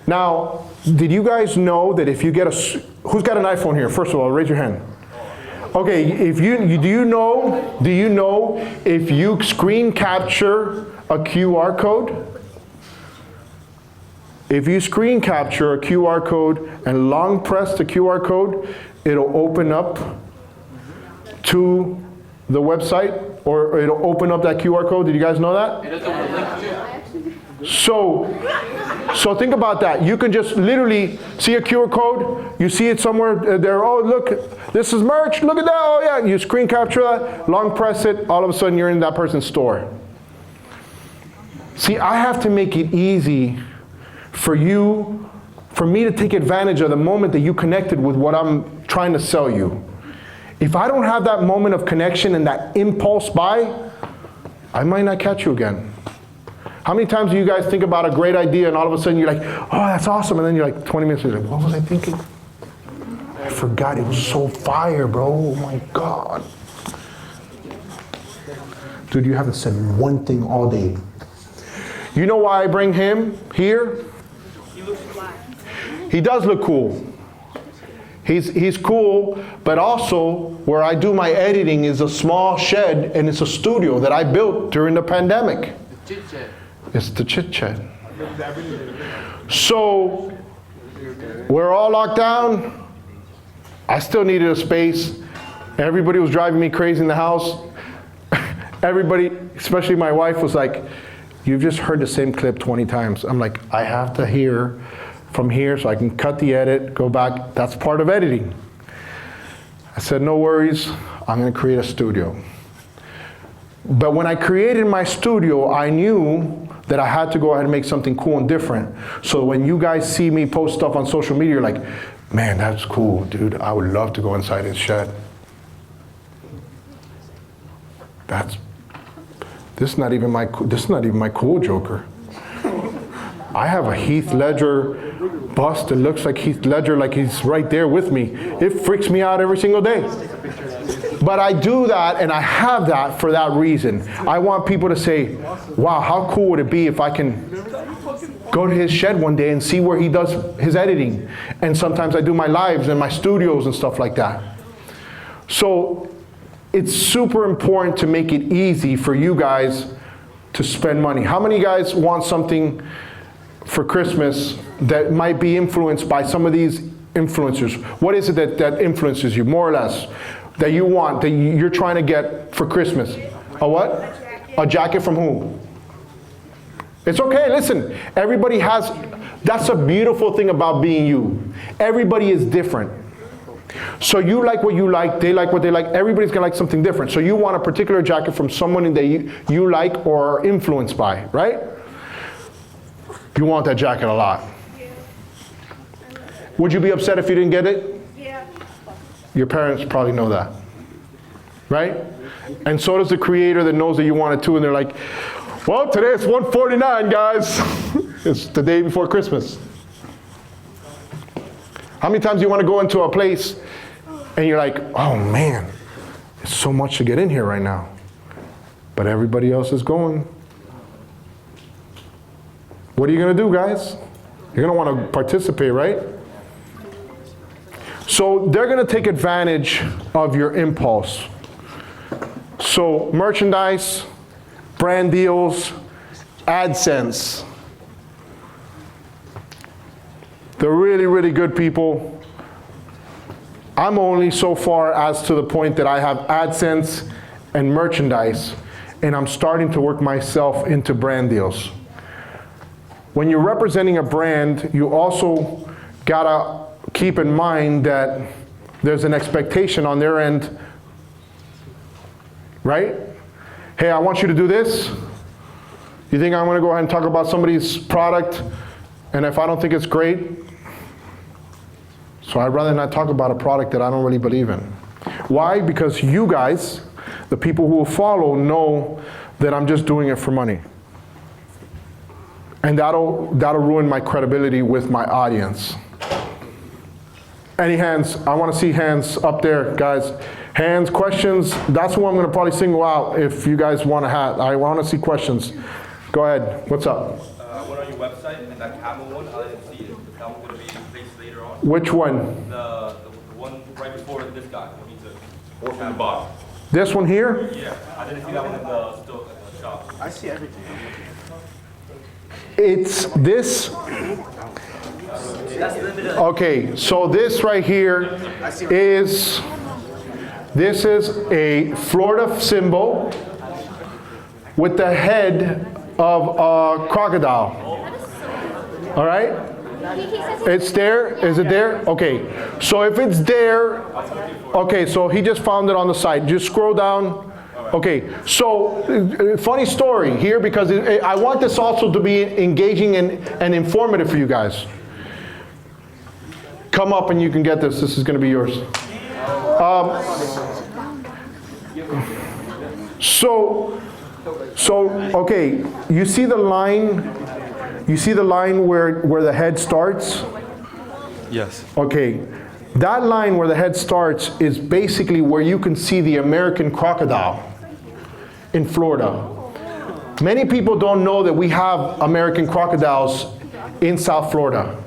Now, did you guys know that if you get who's got an iPhone here? First of all, raise your hand. Okay, if do you know if you screen capture a QR code? If you screen capture a QR code and long press the QR code, it'll open up to the website, or it'll open up that QR code. Did you guys know that? So think about that. You can just literally see a QR code, you see it somewhere there, oh look, this is merch, look at that, oh yeah, you screen capture that, long press it, all of a sudden you're in that person's store. See, I have to make it easy for me to take advantage of the moment that you connected with what I'm trying to sell you. If I don't have that moment of connection and that impulse buy, I might not catch you again. How many times do you guys think about a great idea and all of a sudden you're like, oh, that's awesome, and then you're like 20 minutes later, what was I thinking? I forgot, it was so fire, bro, oh my God. Dude, you haven't said one thing all day. You know why I bring him here? He looks black. He does look cool. He's cool, but also where I do my editing is a small shed, and it's a studio that I built during the pandemic. The Chit Show. It's the Chit Show. So we're all locked down. I still needed a space. Everybody was driving me crazy in the house. Everybody, especially my wife, was like, you've just heard the same clip 20 times. I'm like, I have to hear from here so I can cut the edit, go back. That's part of editing. I said, no worries, I'm gonna create a studio. But when I created my studio, I knew that I had to go ahead and make something cool and different. So when you guys see me post stuff on social media, you're like, man, that's cool, dude. I would love to go inside his shed. This is not even my cool Joker. I have a Heath Ledger bust that looks like Heath Ledger, like he's right there with me. It freaks me out every single day. But I do that, and I have that for that reason. I want people to say, wow, how cool would it be if I can go to his shed one day and see where he does his editing. And sometimes I do my lives in my studios and stuff like that. So it's super important to make it easy for you guys to spend money. How many guys want something for Christmas that might be influenced by some of these influencers? What is it that influences you, more or less, that you want, that you're trying to get for Christmas? A what? A jacket from whom? It's okay, listen, everybody has, that's a beautiful thing about being you. Everybody is different. So you like what you like, they like what they like, everybody's gonna like something different. So you want a particular jacket from someone that you like or are influenced by, right? You want that jacket a lot. Would you be upset if you didn't get it? Yeah. Your parents probably know that, right? And so does the creator that knows that you want it too, and they're like, well, today it's $149, guys. It's the day before Christmas. How many times do you want to go into a place and you're like, oh man, It's so much to get in here right now. But everybody else is going. What are you going to do, guys? You're going to want to participate, right? So they're going to take advantage of your impulse. So merchandise, brand deals, AdSense. They're really, really good people. I'm only so far as to the point that I have AdSense and merchandise, and I'm starting to work myself into brand deals. When you're representing a brand, you also gotta keep in mind that there's an expectation on their end, right? Hey, I want you to do this. You think I'm gonna go ahead and talk about somebody's product, and if I don't think it's great, so I'd rather not talk about a product that I don't really believe in. Why? Because you guys, the people who will follow, know that I'm just doing it for money. And that'll ruin my credibility with my audience. Any hands? I want to see hands up there, guys. Hands, questions. That's who I'm going to probably single out if you guys want a hat. I want to see questions. Go ahead. What's up? I went on your website, and that camel one, I didn't see it. The camel going to be placed later on. Which one? The one right before this guy. He took. Or from the bottom. This one here? Yeah, I didn't see that one in the shop. I see everything. It's this. Okay, so this right here is, this is a Florida symbol with the head of a crocodile. All right? It's there? Is it there? Okay, so if it's there, okay, so he just found it on the site. Just scroll down. Okay, so funny story here, because I want this also to be engaging and informative for you guys. Come up and you can get this. This is going to be yours. Okay, you see the line? You see the line where the head starts? Yes. Okay, that line where the head starts is basically where you can see the American crocodile in Florida. Many people don't know that we have American crocodiles in South Florida.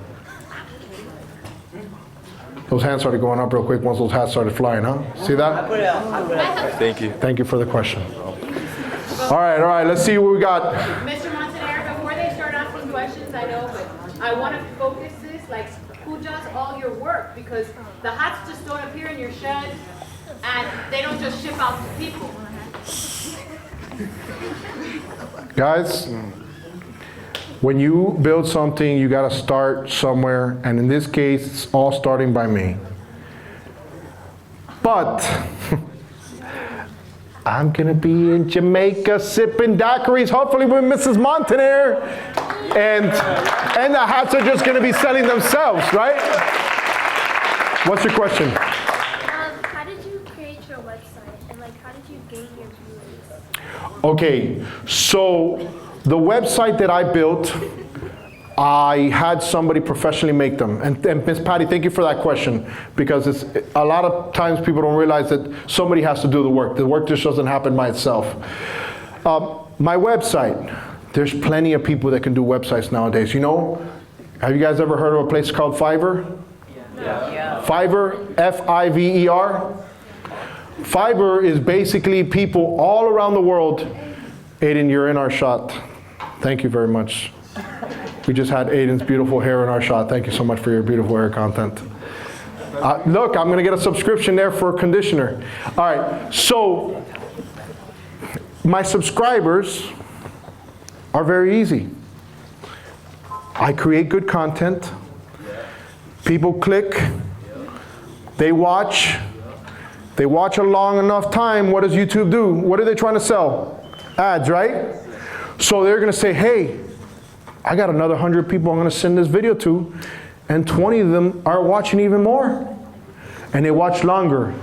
Those hands started going up real quick once those hats started flying, huh? See that? Thank you. Thank you for the question. All right, let's see what we got. Mr. Montaner, before they start asking questions, I know, but I want to focus this, like, who does all your work? Because the hats just don't appear in your shed, and they don't just ship out to people. Guys, when you build something, you got to start somewhere, and in this case, it's all starting by me. But I'm gonna be in Jamaica sipping daiquiris, hopefully with Mrs. Montaner, and the hats are just gonna be selling themselves, right? What's your question? How did you create your website, and like how did you gain your viewers? Okay, so the website that I built, I had somebody professionally make them. And Ms. Patty, thank you for that question, because it's a lot of times people don't realize that somebody has to do the work. The work just doesn't happen by itself. My website, there's plenty of people that can do websites nowadays. You know, have you guys ever heard of a place called Fiverr? Yeah. Fiverr, F-I-V-E-R. Fiverr is basically people all around the world. Aiden, you're in our shot. Thank you very much. We just had Aiden's beautiful hair in our shot. Thank you so much for your beautiful hair content. Look, I'm gonna get a subscription there for a conditioner. All right, so my subscribers are very easy. I create good content. People click, they watch a long enough time. What does YouTube do? What are they trying to sell? Ads, right? So they're gonna say, hey, I got another 100 people I'm gonna send this video to, and 20 of them are watching even more. And they watch longer,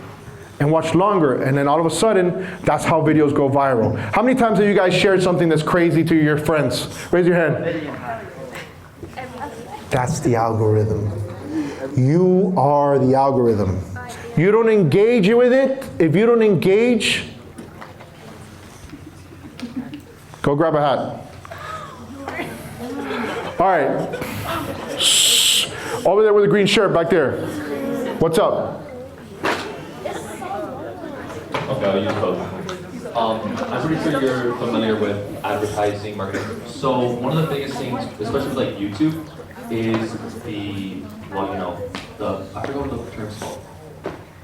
and watch longer, and then all of a sudden, that's how videos go viral. How many times have you guys shared something that's crazy to your friends? Raise your hand. That's the algorithm. You are the algorithm. You don't engage with it. If you don't engage, go grab a hat. All right. Over there with the green shirt back there. What's up? Okay, I'll use both. I'm pretty sure you're familiar with advertising, marketing. So one of the biggest things, especially with like YouTube, is the, well, you know, I forgot what the term's called.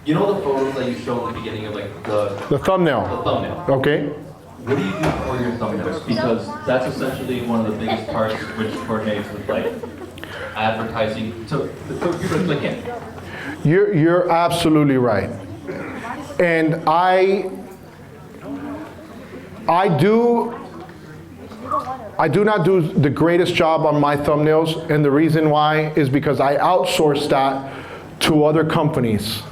You know the photos that you show at the beginning of like the thumbnail. The thumbnail. Okay. What do you do for your thumbnails? Because that's essentially one of the biggest parts which coordinates with like advertising to people to click in. You're absolutely right. And I do not do the greatest job on my thumbnails, and the reason why is because I outsource that to other companies.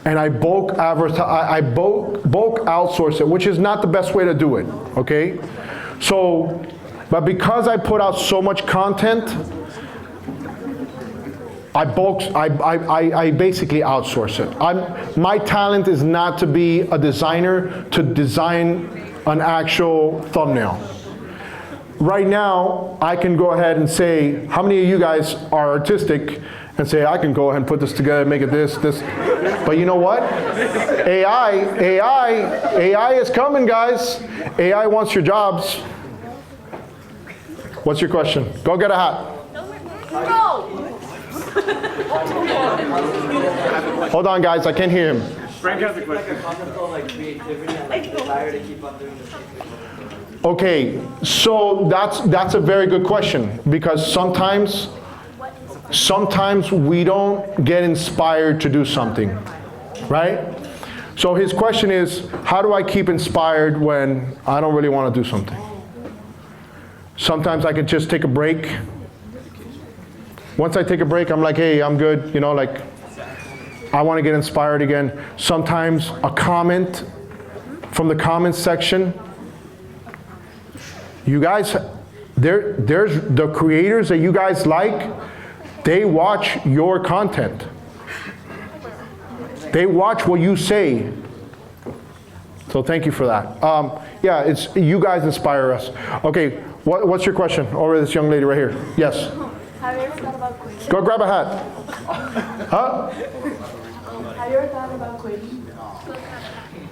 And I bulk outsource it, which is not the best way to do it, okay? So, but because I put out so much content, I basically outsource it. My talent is not to be a designer to design an actual thumbnail. Right now, I can go ahead and say, how many of you guys are artistic and say, I can go ahead and put this together, make it this. But you know what? AI is coming, guys. AI wants your jobs. What's your question? Go get a hat. Hold on, guys, I can't hear him. Frank has a question. Okay, so that's a very good question, because sometimes we don't get inspired to do something, right? So his question is, how do I keep inspired when I don't really want to do something? Sometimes I could just take a break. Once I take a break, I'm like, hey, I'm good, you know, like, I want to get inspired again. Sometimes a comment from the comments section. You guys, there's the creators that you guys like, they watch your content. They watch what you say. So thank you for that. Yeah, it's you guys inspire us. Okay, what's your question? Over this young lady right here. Yes. Have you ever thought about quitting? Go grab a hat. Huh? Have you ever thought about quitting?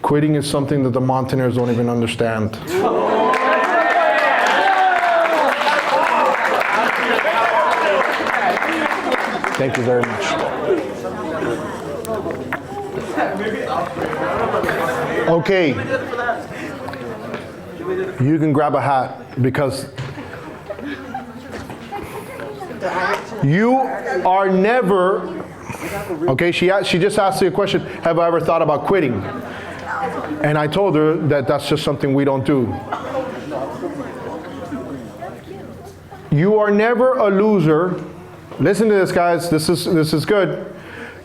Quitting is something that the Montaners don't even understand. Thank you very much. Okay. You can grab a hat because you are never, okay, she just asked you a question, have I ever thought about quitting? And I told her that that's just something we don't do. You are never a loser. Listen to this, guys. This is good.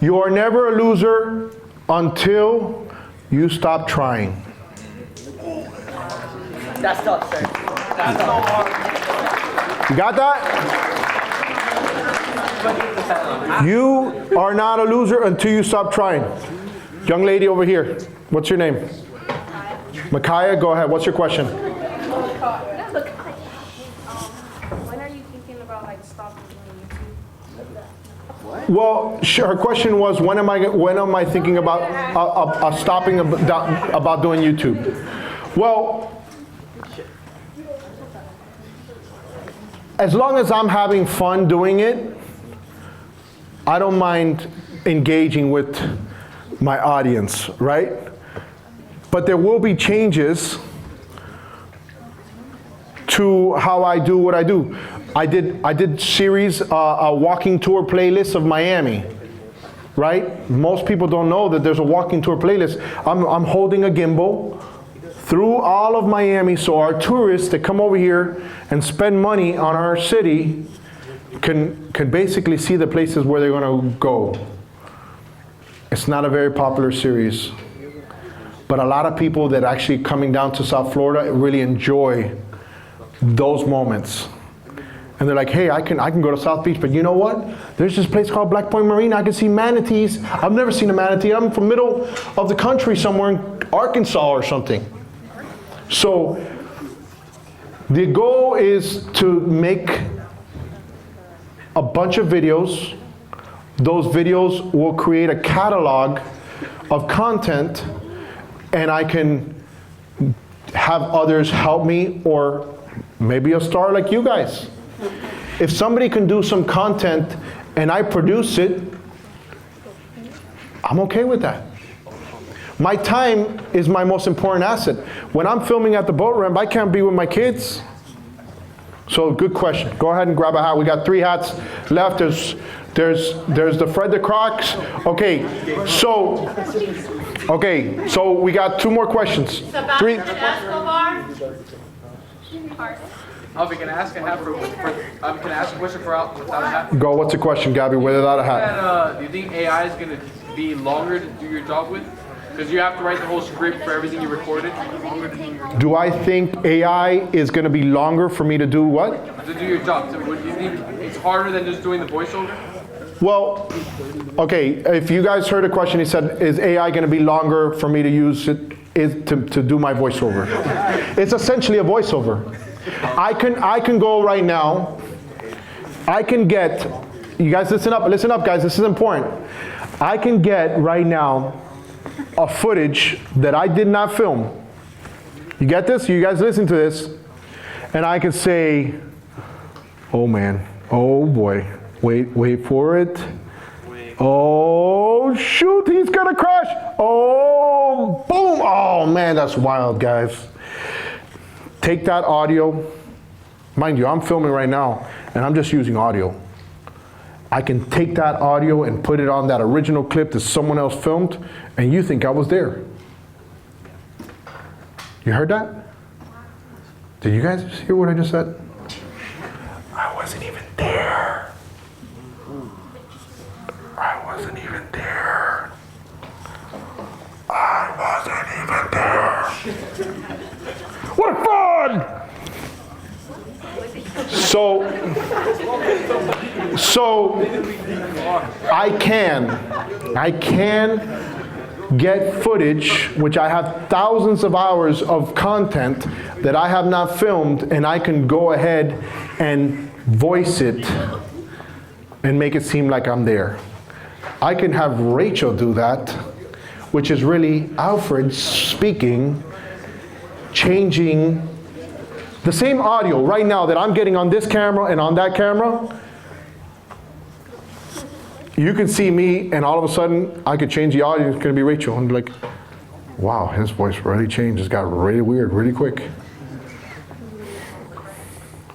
You are never a loser until you stop trying. That's tough, sir. That's tough. You got that? You are not a loser until you stop trying. Young lady over here. What's your name? Micaiah, go ahead. What's your question? When are you thinking about like stopping doing YouTube? Well, her question was, when am I thinking about stopping about doing YouTube? Well, as long as I'm having fun doing it, I don't mind engaging with my audience, right? But there will be changes to how I do what I do. I did series, a walking tour playlist of Miami, right? Most people don't know that there's a walking tour playlist. I'm holding a gimbal through all of Miami, so our tourists that come over here and spend money on our city can basically see the places where they're gonna go. It's not a very popular series, but a lot of people that actually coming down to South Florida really enjoy those moments. And they're like, hey, I can go to South Beach, but you know what? There's this place called Black Point Marina. I can see manatees. I've never seen a manatee. I'm from middle of the country somewhere in Arkansas or something. So the goal is to make a bunch of videos. Those videos will create a catalog of content, and I can have others help me, or maybe a star like you guys. If somebody can do some content and I produce it, I'm okay with that. My time is my most important asset. When I'm filming at the boat ramp, I can't be with my kids. So good question. Go ahead and grab a hat. We got 3 hats left. There's the Fred the Crocs. Okay, so we got 2 more questions. 3. Can I ask a hat can I ask a question without a hat? Go. What's the question, Gabby? Without a hat. Do you think AI is going to be longer to do your job with? Because you have to write the whole script for everything you recorded. Do I think AI is going to be longer for me to do what? To do your job. So do you think it's harder than just doing the voiceover? Well, okay, if you guys heard a question, he said, is AI going to be longer for me to use it to do my voiceover? It's essentially a voiceover. I can go right now, I can get, you guys listen up guys, this is important. I can get right now a footage that I did not film. You get this? You guys listen to this. And I can say, oh man, oh boy, wait for it. Oh shoot, he's gonna crash. Oh, boom. Oh man, that's wild, guys. Take that audio. Mind you, I'm filming right now and I'm just using audio. I can take that audio and put it on that original clip that someone else filmed, and you think I was there. You heard that? Did you guys hear what I just said? I wasn't even there. I wasn't even there. I wasn't even there. What fun! So I can get footage, which I have thousands of hours of content that I have not filmed, and I can go ahead and voice it and make it seem like I'm there. I can have Rachel do that, which is really Alfred speaking, changing the same audio right now that I'm getting on this camera and on that camera. You can see me, and all of a sudden I could change the audio. It's going to be Rachel, and be like, wow, his voice really changed. It's got really weird really quick.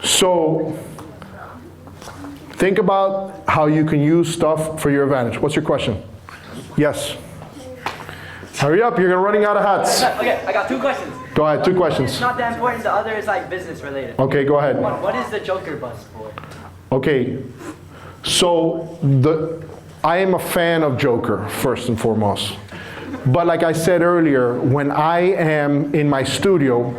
So think about how you can use stuff for your advantage. What's your question? Yes. Hurry up, you're running out of hats. Okay, I got 2 questions. Go ahead, 2 questions. It's not that important, the other is like business related. Okay, go ahead. What is the Joker bus for? Okay, so I am a fan of Joker, first and foremost. But like I said earlier, when I am in my studio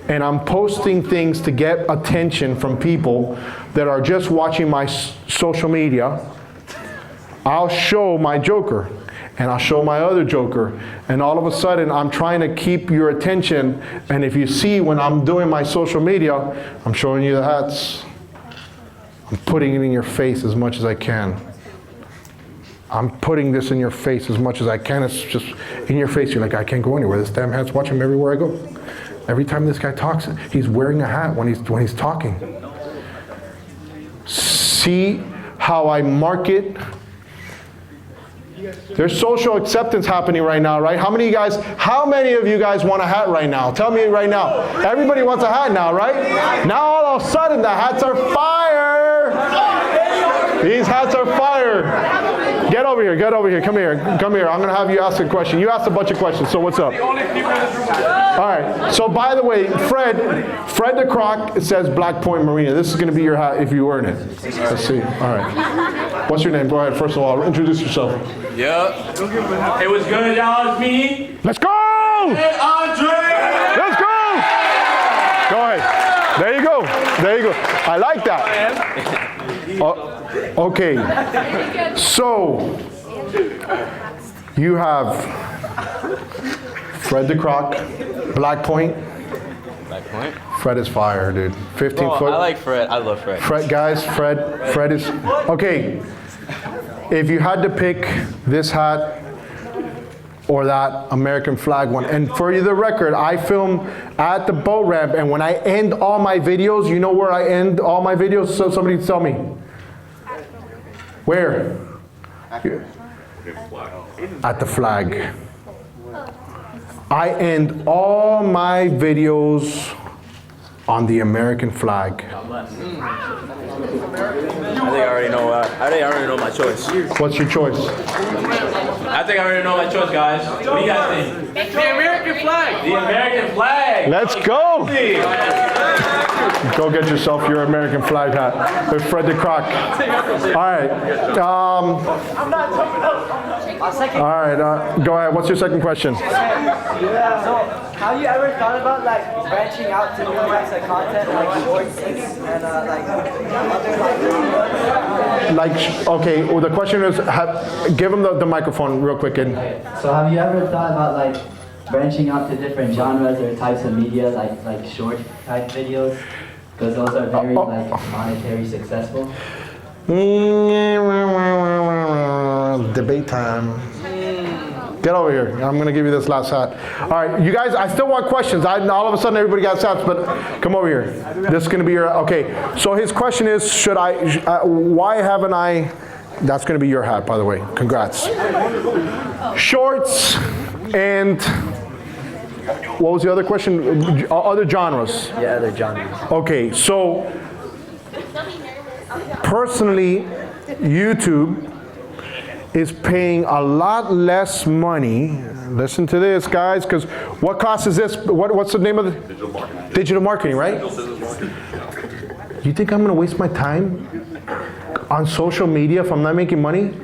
and I'm posting things to get attention from people that are just watching my social media, I'll show my Joker. And I'll show my other Joker, and all of a sudden I'm trying to keep your attention, and if you see when I'm doing my social media, I'm showing you the hats. I'm putting it in your face as much as I can. I'm putting this in your face as much as I can. It's just in your face. You're like, I can't go anywhere. This damn hat's watching me everywhere I go. Every time this guy talks, he's wearing a hat when he's talking. See how I market. There's social acceptance happening right now, right? How many of you guys want a hat right now? Tell me right now. Everybody wants a hat now, right? Now all of a sudden the hats are fire. These hats are fire. Get over here, come here. I'm gonna have you ask a question. You asked a bunch of questions, so what's up? All right, so by the way, Fred the Croc, it says Black Point Marina. This is gonna be your hat if you earn it. Let's see, all right. What's your name? Go ahead, first of all, introduce yourself. Yep. It was good, y'all. It's me. Let's go! And Andre! Let's go! Go ahead. There you go. There you go. I like that. Okay. So, you have Fred the Croc, Black Point. Black Point? Fred is fire, dude. 15 Bro, foot. I like Fred. I love Fred. Fred, guys, Fred is, okay. If you had to pick this hat or that American flag one, and for the record, I film at the boat ramp, and when I end all my videos, you know where I end all my videos? So somebody tell me. Where? At the flag. I end all my videos on the American flag. I think I already know my choice. What's your choice? I think I already know my choice, guys. What do you guys think? The American flag. The American flag. Let's go. Go get yourself your American flag hat with Fred the Croc. All right. All right. Go ahead. What's your second question? So, have you ever thought about like branching out to new types of content, like shorts and Like, okay. Well, the question is, give him the microphone real quick. And so, have you ever thought about like branching out to different genres or types of media, like short type videos, because those are very like monetary successful? Debate time. Get over here. I'm going to give you this last hat. All right, you guys, I still want questions. All of a sudden, everybody got hats, but come over here. This is going to be your, okay. So his question is, why haven't I, that's going to be your hat, by the way. Congrats. Shorts and, what was the other question? Other genres. Yeah, other genres. Okay, so personally, YouTube is paying a lot less money. Listen to this, guys, because what cost is this? What's the name of the? Digital marketing. Digital marketing, right? You think I'm going to waste my time on social media if I'm not making money?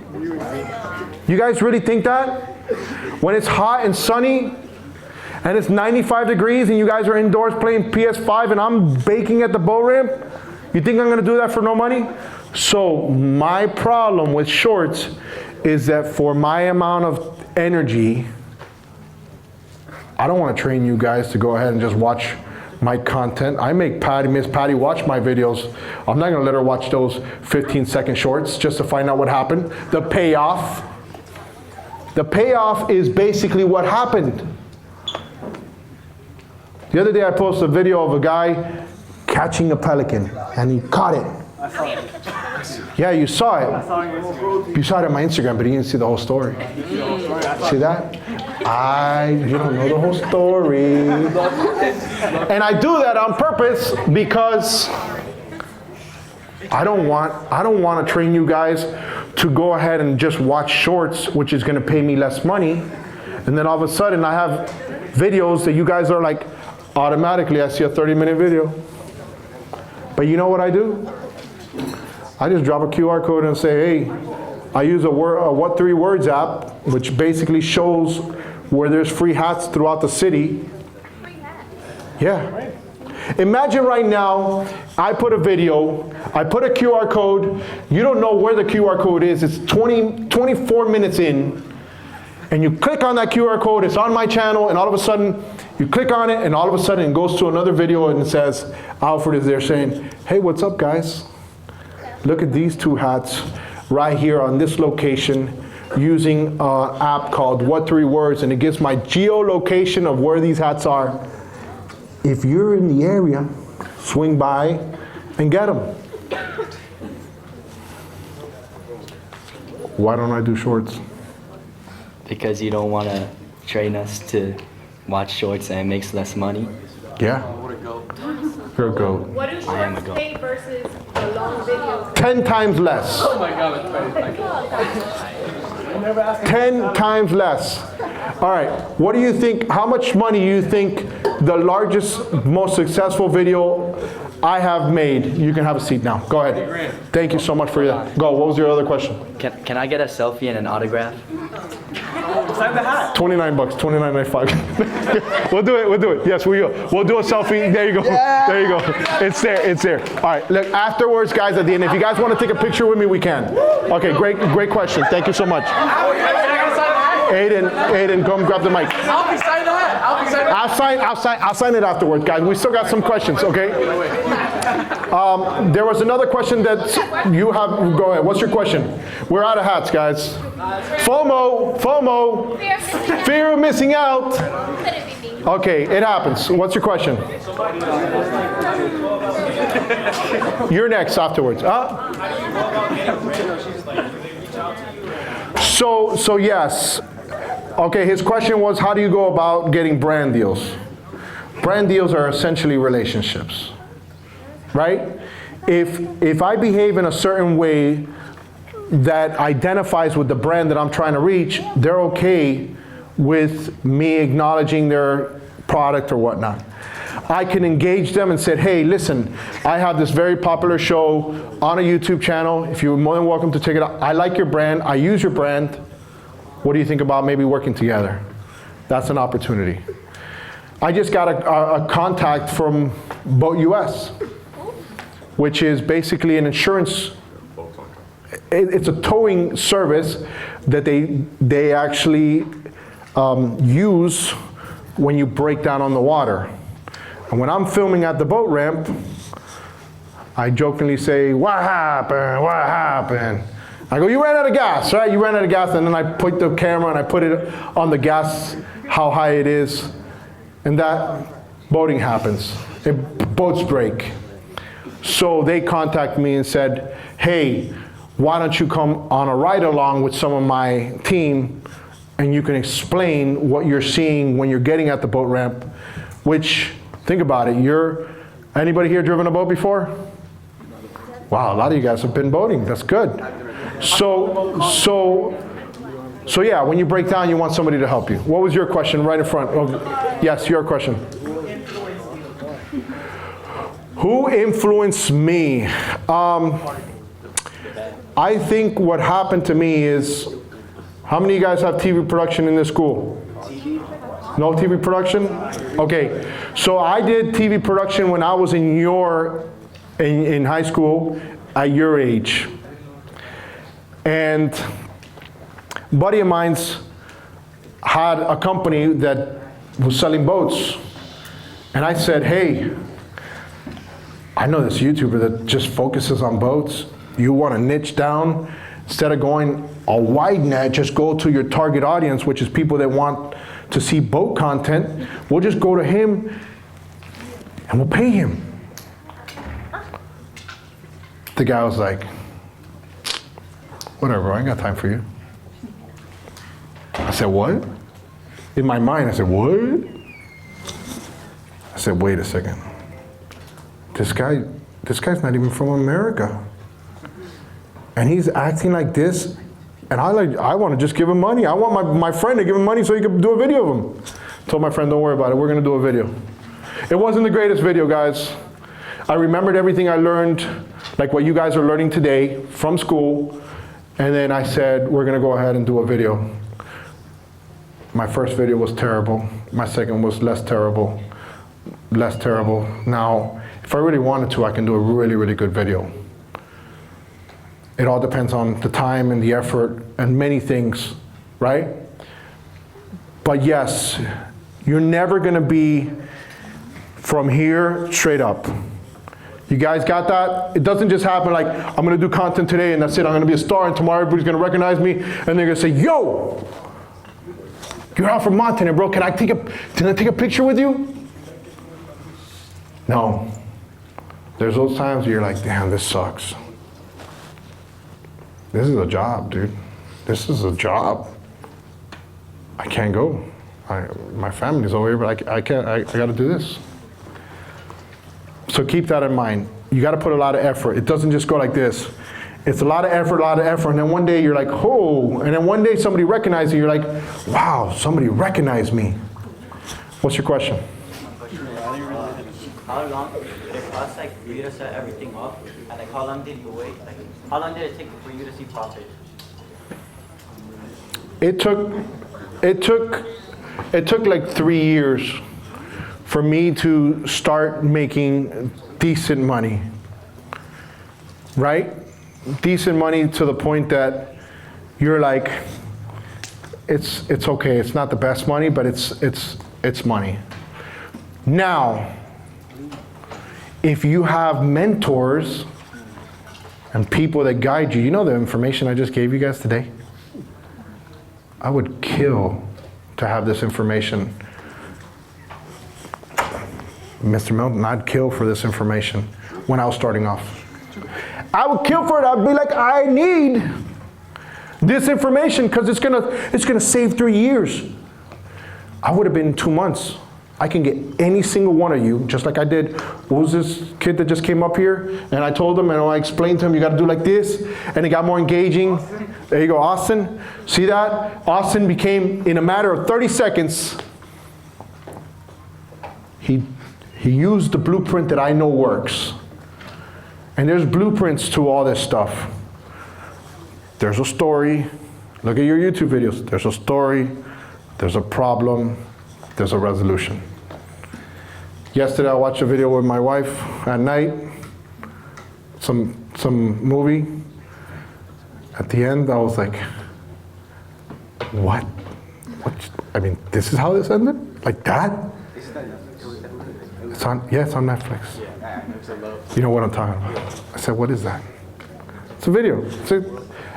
You guys really think that? When it's hot and sunny and it's 95 degrees and you guys are indoors playing PS5 and I'm baking at the boat ramp, you think I'm going to do that for no money? So my problem with shorts is that for my amount of energy, I don't want to train you guys to go ahead and just watch my content. I make Miss Patty watch my videos. I'm not going to let her watch those 15-second shorts just to find out what happened. The payoff is basically what happened. The other day I posted a video of a guy catching a pelican, and he caught it. I saw it. Yeah, you saw it. I saw it. You saw it on my Instagram, but you didn't see the whole story. See that? You don't know the whole story. And I do that on purpose because I don't want to train you guys to go ahead and just watch shorts, which is going to pay me less money. And then all of a sudden I have videos that you guys are like, automatically I see a 30-minute video. But you know what I do? I just drop a QR code and say, hey, I use a What 3 Words app, which basically shows where there's free hats throughout the city. Yeah. Imagine right now, I put a video, I put a QR code, you don't know where the QR code is, it's 24 minutes in, and you click on that QR code, it's on my channel, and all of a sudden, you click on it, and all of a sudden it goes to another video and it says, Alfred is there saying, hey, what's up, guys? Look at these two hats right here on this location using an app called What 3 Words, and it gives my geolocation of where these hats are. If you're in the area, swing by and get them. Why don't I do shorts? Because you don't want to train us to watch shorts and it makes less money. Yeah. You're a goat. What do shorts pay versus a long video? 10 times less. Oh my God, that's 10 times less. All right, what do you think, how much money do you think the largest, most successful video I have made? You can have a seat now. Go ahead. Thank you so much for that. Go, what was your other question? Can I get a selfie and an autograph? Sign the hat. $29, $29.95. We'll do it. Yes, we will. We'll do a selfie. There you go. There you go. It's there. All right, look, afterwards, guys, at the end, if you guys want to take a picture with me, we can. Okay, great question. Thank you so much. Aiden, come grab the mic. I'll be signing that. I'll sign it afterwards, guys. We still got some questions, okay? There was another question that you have. Go ahead. What's your question? We're out of hats, guys. FOMO. Fear of missing out. Okay, it happens. What's your question? You're next afterwards. So yes. Okay, his question was, how do you go about getting brand deals? Brand deals are essentially relationships, right? If I behave in a certain way that identifies with the brand that I'm trying to reach, they're okay with me acknowledging their product or whatnot. I can engage them and say, hey, listen, I have this very popular show on a YouTube channel. If you're more than welcome to check it out. I like your brand. I use your brand. What do you think about maybe working together? That's an opportunity. I just got a contact from Boat US, which is basically an insurance. It's a towing service that they actually use when you break down on the water. And when I'm filming at the boat ramp, I jokingly say, what happened? What happened? I go, you ran out of gas, right? You ran out of gas, and then I put the camera and I put it on the gas, how high it is, and that boating happens. Boats break. So they contact me and said, hey, why don't you come on a ride along with some of my team and you can explain what you're seeing when you're getting at the boat ramp, which, think about it, anybody here driven a boat before? Wow, a lot of you guys have been boating, that's good. So yeah, when you break down, you want somebody to help you. What was your question right in front? Oh, yes, your question. Who influenced me? I think what happened to me is, how many of you guys have TV production in this school? No TV production? Okay, so I did TV production when I was in high school at your age. And a buddy of mine's had a company that was selling boats. And I said, hey, I know this YouTuber that just focuses on boats. You want to niche down? Instead of going a wide net, just go to your target audience, which is people that want to see boat content. We'll just go to him and we'll pay him. The guy was like, whatever, I ain't got time for you. I said, what? In my mind, I said, what? I said, wait a second. This guy's not even from America. And he's acting like this, and I want to just give him money. I want my friend to give him money so he can do a video of him. Told my friend, don't worry about it, we're gonna do a video. It wasn't the greatest video, guys. I remembered everything I learned, like what you guys are learning today from school, and then I said, we're gonna go ahead and do a video. My first video was terrible. My second was less terrible. Now, if I really wanted to, I can do a really, really good video. It all depends on the time and the effort and many things, right? But yes, you're never gonna be from here straight up. You guys got that? It doesn't just happen like, I'm gonna do content today and that's it, I'm gonna be a star and tomorrow everybody's gonna recognize me and they're gonna say, yo, you're Alfred Montaner, bro, can I take a picture with you? No. There's those times where you're like, damn, this sucks. This is a job, dude. This is a job. I can't go. My family's over here, but I gotta do this. So keep that in mind. You gotta put a lot of effort. It doesn't just go like this. It's a lot of effort, and then one day you're like, oh, and then one day somebody recognizes you, you're like, wow, somebody recognized me. What's your question? How long, if us, like, for you to set everything up, and like, how long did you wait? Like, how long did it take for you to see profit? It took it took like 3 years for me to start making decent money, right? Decent money to the point that you're like, it's okay. It's not the best money, but it's money. Now, if you have mentors and people that guide you, you know the information I just gave you guys today? I would kill to have this information. Mr. Milton, I'd kill for this information when I was starting off. I would kill for it. I'd be like, I need this information because it's gonna save 3 years. I would have been 2 months. I can get any single one of you, just like I did. What was this kid that just came up here? And I told him, and I explained to him, you gotta do like this, and it got more engaging. There you go, Austin. See that? Austin became, in a matter of 30 seconds, he used the blueprint that I know works. And there's blueprints to all this stuff. There's a story. Look at your YouTube videos. There's a story, there's a problem, there's a resolution. Yesterday I watched a video with my wife at night, some movie. At the end I was like, what? I mean, this is how this ended? Like that? It's on Netflix. You know what I'm talking about. I said, what is that? It's a video.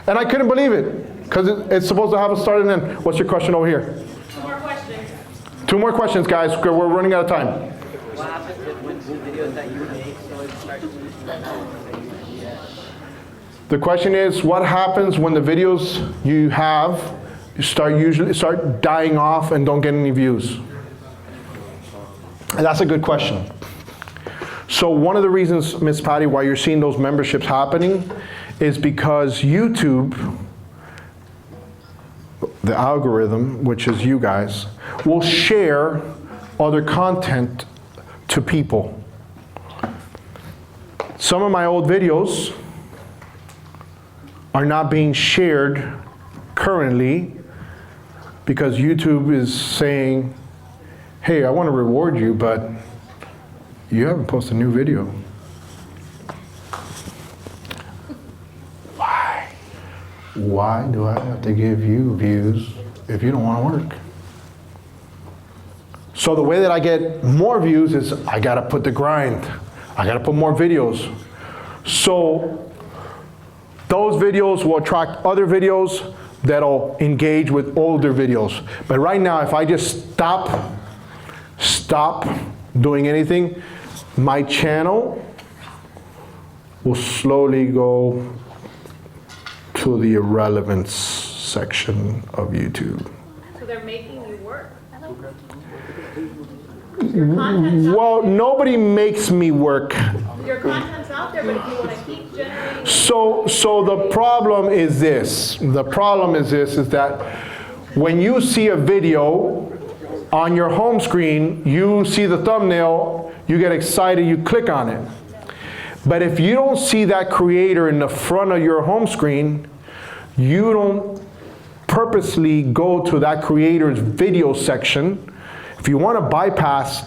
And I couldn't believe it, because it's supposed to have a start and end. What's your question over here? 2 more questions. 2 more questions, guys. We're running out of time. What happens with the videos that you make so it starts The question is, what happens when the videos you have start dying off and don't get any views? And that's a good question. So one of the reasons, Miss Patty, why you're seeing those memberships happening is because YouTube, the algorithm, which is you guys, will share other content to people. Some of my old videos are not being shared currently because YouTube is saying, hey, I want to reward you, but you haven't posted a new video. Why? Why do I have to give you views if you don't want to work? So the way that I get more views is I got to put the grind. I got to put more videos. So those videos will attract other videos that'll engage with older videos. But right now, if I just stop doing anything, my channel will slowly go to the irrelevance section of YouTube. So they're making you work. Well, nobody makes me work. Your content's out there, but if you want to keep generating. So the problem is this. The problem is this, is that when you see a video on your home screen, you see the thumbnail, you get excited, you click on it. But if you don't see that creator in the front of your home screen, you don't purposely go to that creator's video section. If you want to bypass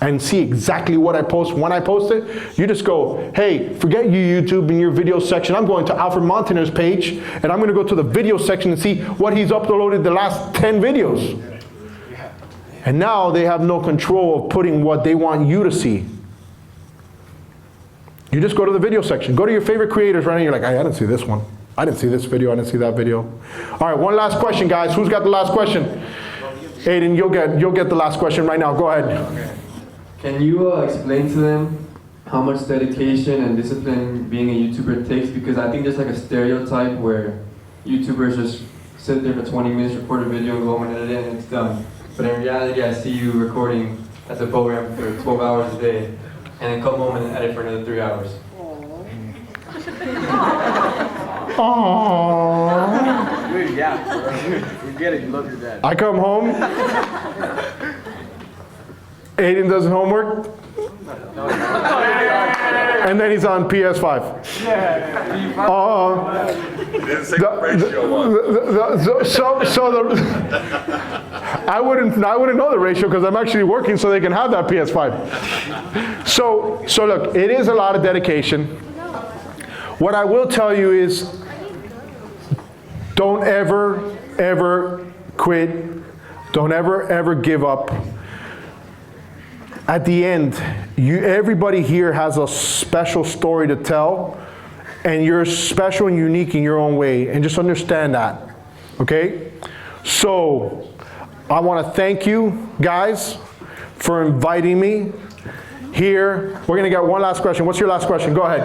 and see exactly what I post when I post it, you just go, hey, forget you YouTube and your video section. I'm going to Alfred Montaner's page, and I'm going to go to the video section and see what he's uploaded the last 10 videos. And now they have no control of putting what they want you to see. You just go to the video section. Go to your favorite creators right now. You're like, I didn't see this one. I didn't see this video. I didn't see that video. All right, one last question, guys. Who's got the last question? Aiden, you'll get the last question right now. Go ahead. Can you explain to them how much dedication and discipline being a YouTuber takes? Because I think there's like a stereotype where YouTubers just sit there for 20 minutes, record a video, and go home and edit it, and it's done. But in reality, I see you recording as a program for 12 hours a day, and then come home and edit for another 3 hours. Aww. Dude, yeah. You get it, you love your dad. I come home, Aiden does homework, And then he's on PS5. I wouldn't know the ratio because I'm actually working so they can have that PS5. So look, it is a lot of dedication. What I will tell you is, don't ever quit. Don't ever give up. At the end, everybody here has a special story to tell, and you're special and unique in your own way, and just understand that, okay? So, I want to thank you guys for inviting me here. We're going to get one last question. What's your last question? Go ahead.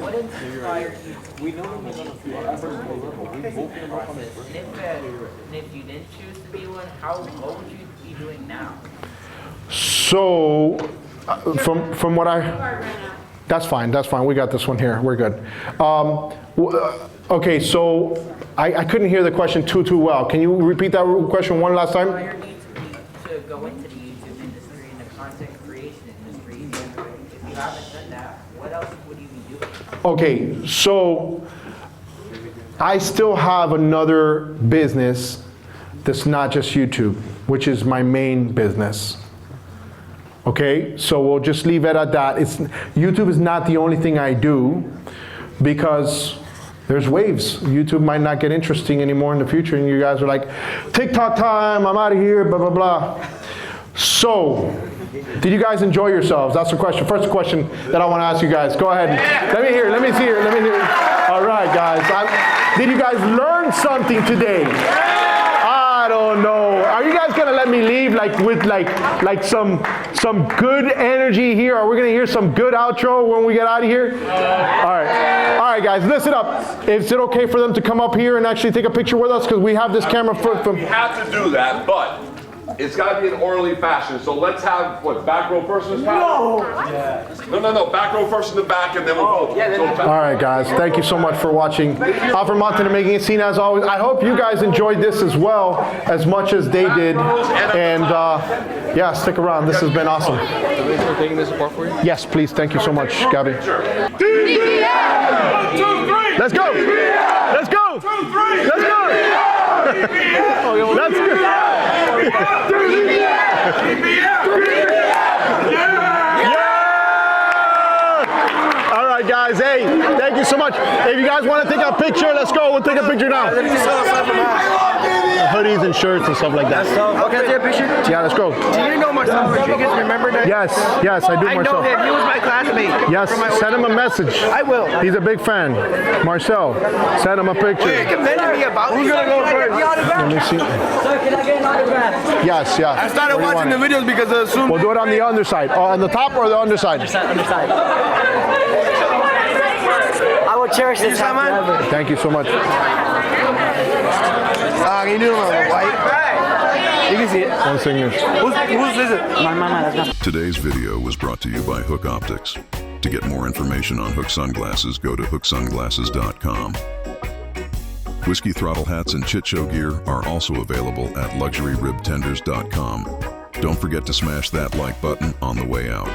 What inspired you? We know we're going to be if you didn't choose to be one, what would you be doing now? So, from what that's fine. We got this one here. We're good. Okay, so I couldn't hear the question too well. Can you repeat that question one last time? To go into the YouTube industry and the content creation industry, if you haven't done that, what else would you be doing? Okay, so I still have another business that's not just YouTube, which is my main business. Okay, so we'll just leave it at that. YouTube is not the only thing I do, because there's waves. YouTube might not get interesting anymore in the future, and you guys are like, TikTok time, I'm out of here, blah, blah, blah. So, did you guys enjoy yourselves? That's the question. First question that I want to ask you guys. Go ahead. Let me see here. All right, guys. Did you guys learn something today? I don't know. Are you guys gonna let me leave with some good energy here? Are we gonna hear some good outro when we get out of here? All right, guys. Listen up. Is it okay for them to come up here and actually take a picture with us, because we have this camera from? We have to do that, but it's got to be in orderly fashion. So let's have back row first in this panel? No. Back row first in the back, and then we'll go. All right, guys. Thank you so much for watching Alfred Montaner Making It Scene, as always. I hope you guys enjoyed this as well, as much as they did. And yeah, stick around. This has been awesome. We're taking this apart for you? Yes, please. Thank you so much, Gabby. DVM! 1, 2, 3! Let's go! Let's go! 2, 3! Let's go! Let's go! All right, guys. Hey, thank you so much. If you guys want to take a picture, let's go. We'll take a picture now. Hoodies and shirts and stuff like that. Okay, take a picture? Yeah, let's go. Do you know Marcel Rodriguez? Remember that? Yes, I do, Marcel. I know him. He was my classmate. Yes, send him a message. I will. He's a big fan. Marcel, send him a picture. Wait, you commended me about Who's going to go first? Let me see. Sir, can I get an autograph? Yes. I started watching the videos because of Zoom. We'll do it on the underside. On the top or the underside? Underside. I will cherish this time forever. Thank you so much. Can you do it white? You can see it. One English. Whose is it? My mama. Today's video was brought to you by Hook Optics. To get more information on Hook Sunglasses, go to hooksunglasses.com. Whiskey throttle hats and Chit Show gear are also available at luxuryribtenders.com. Don't forget to smash that like button on the way out.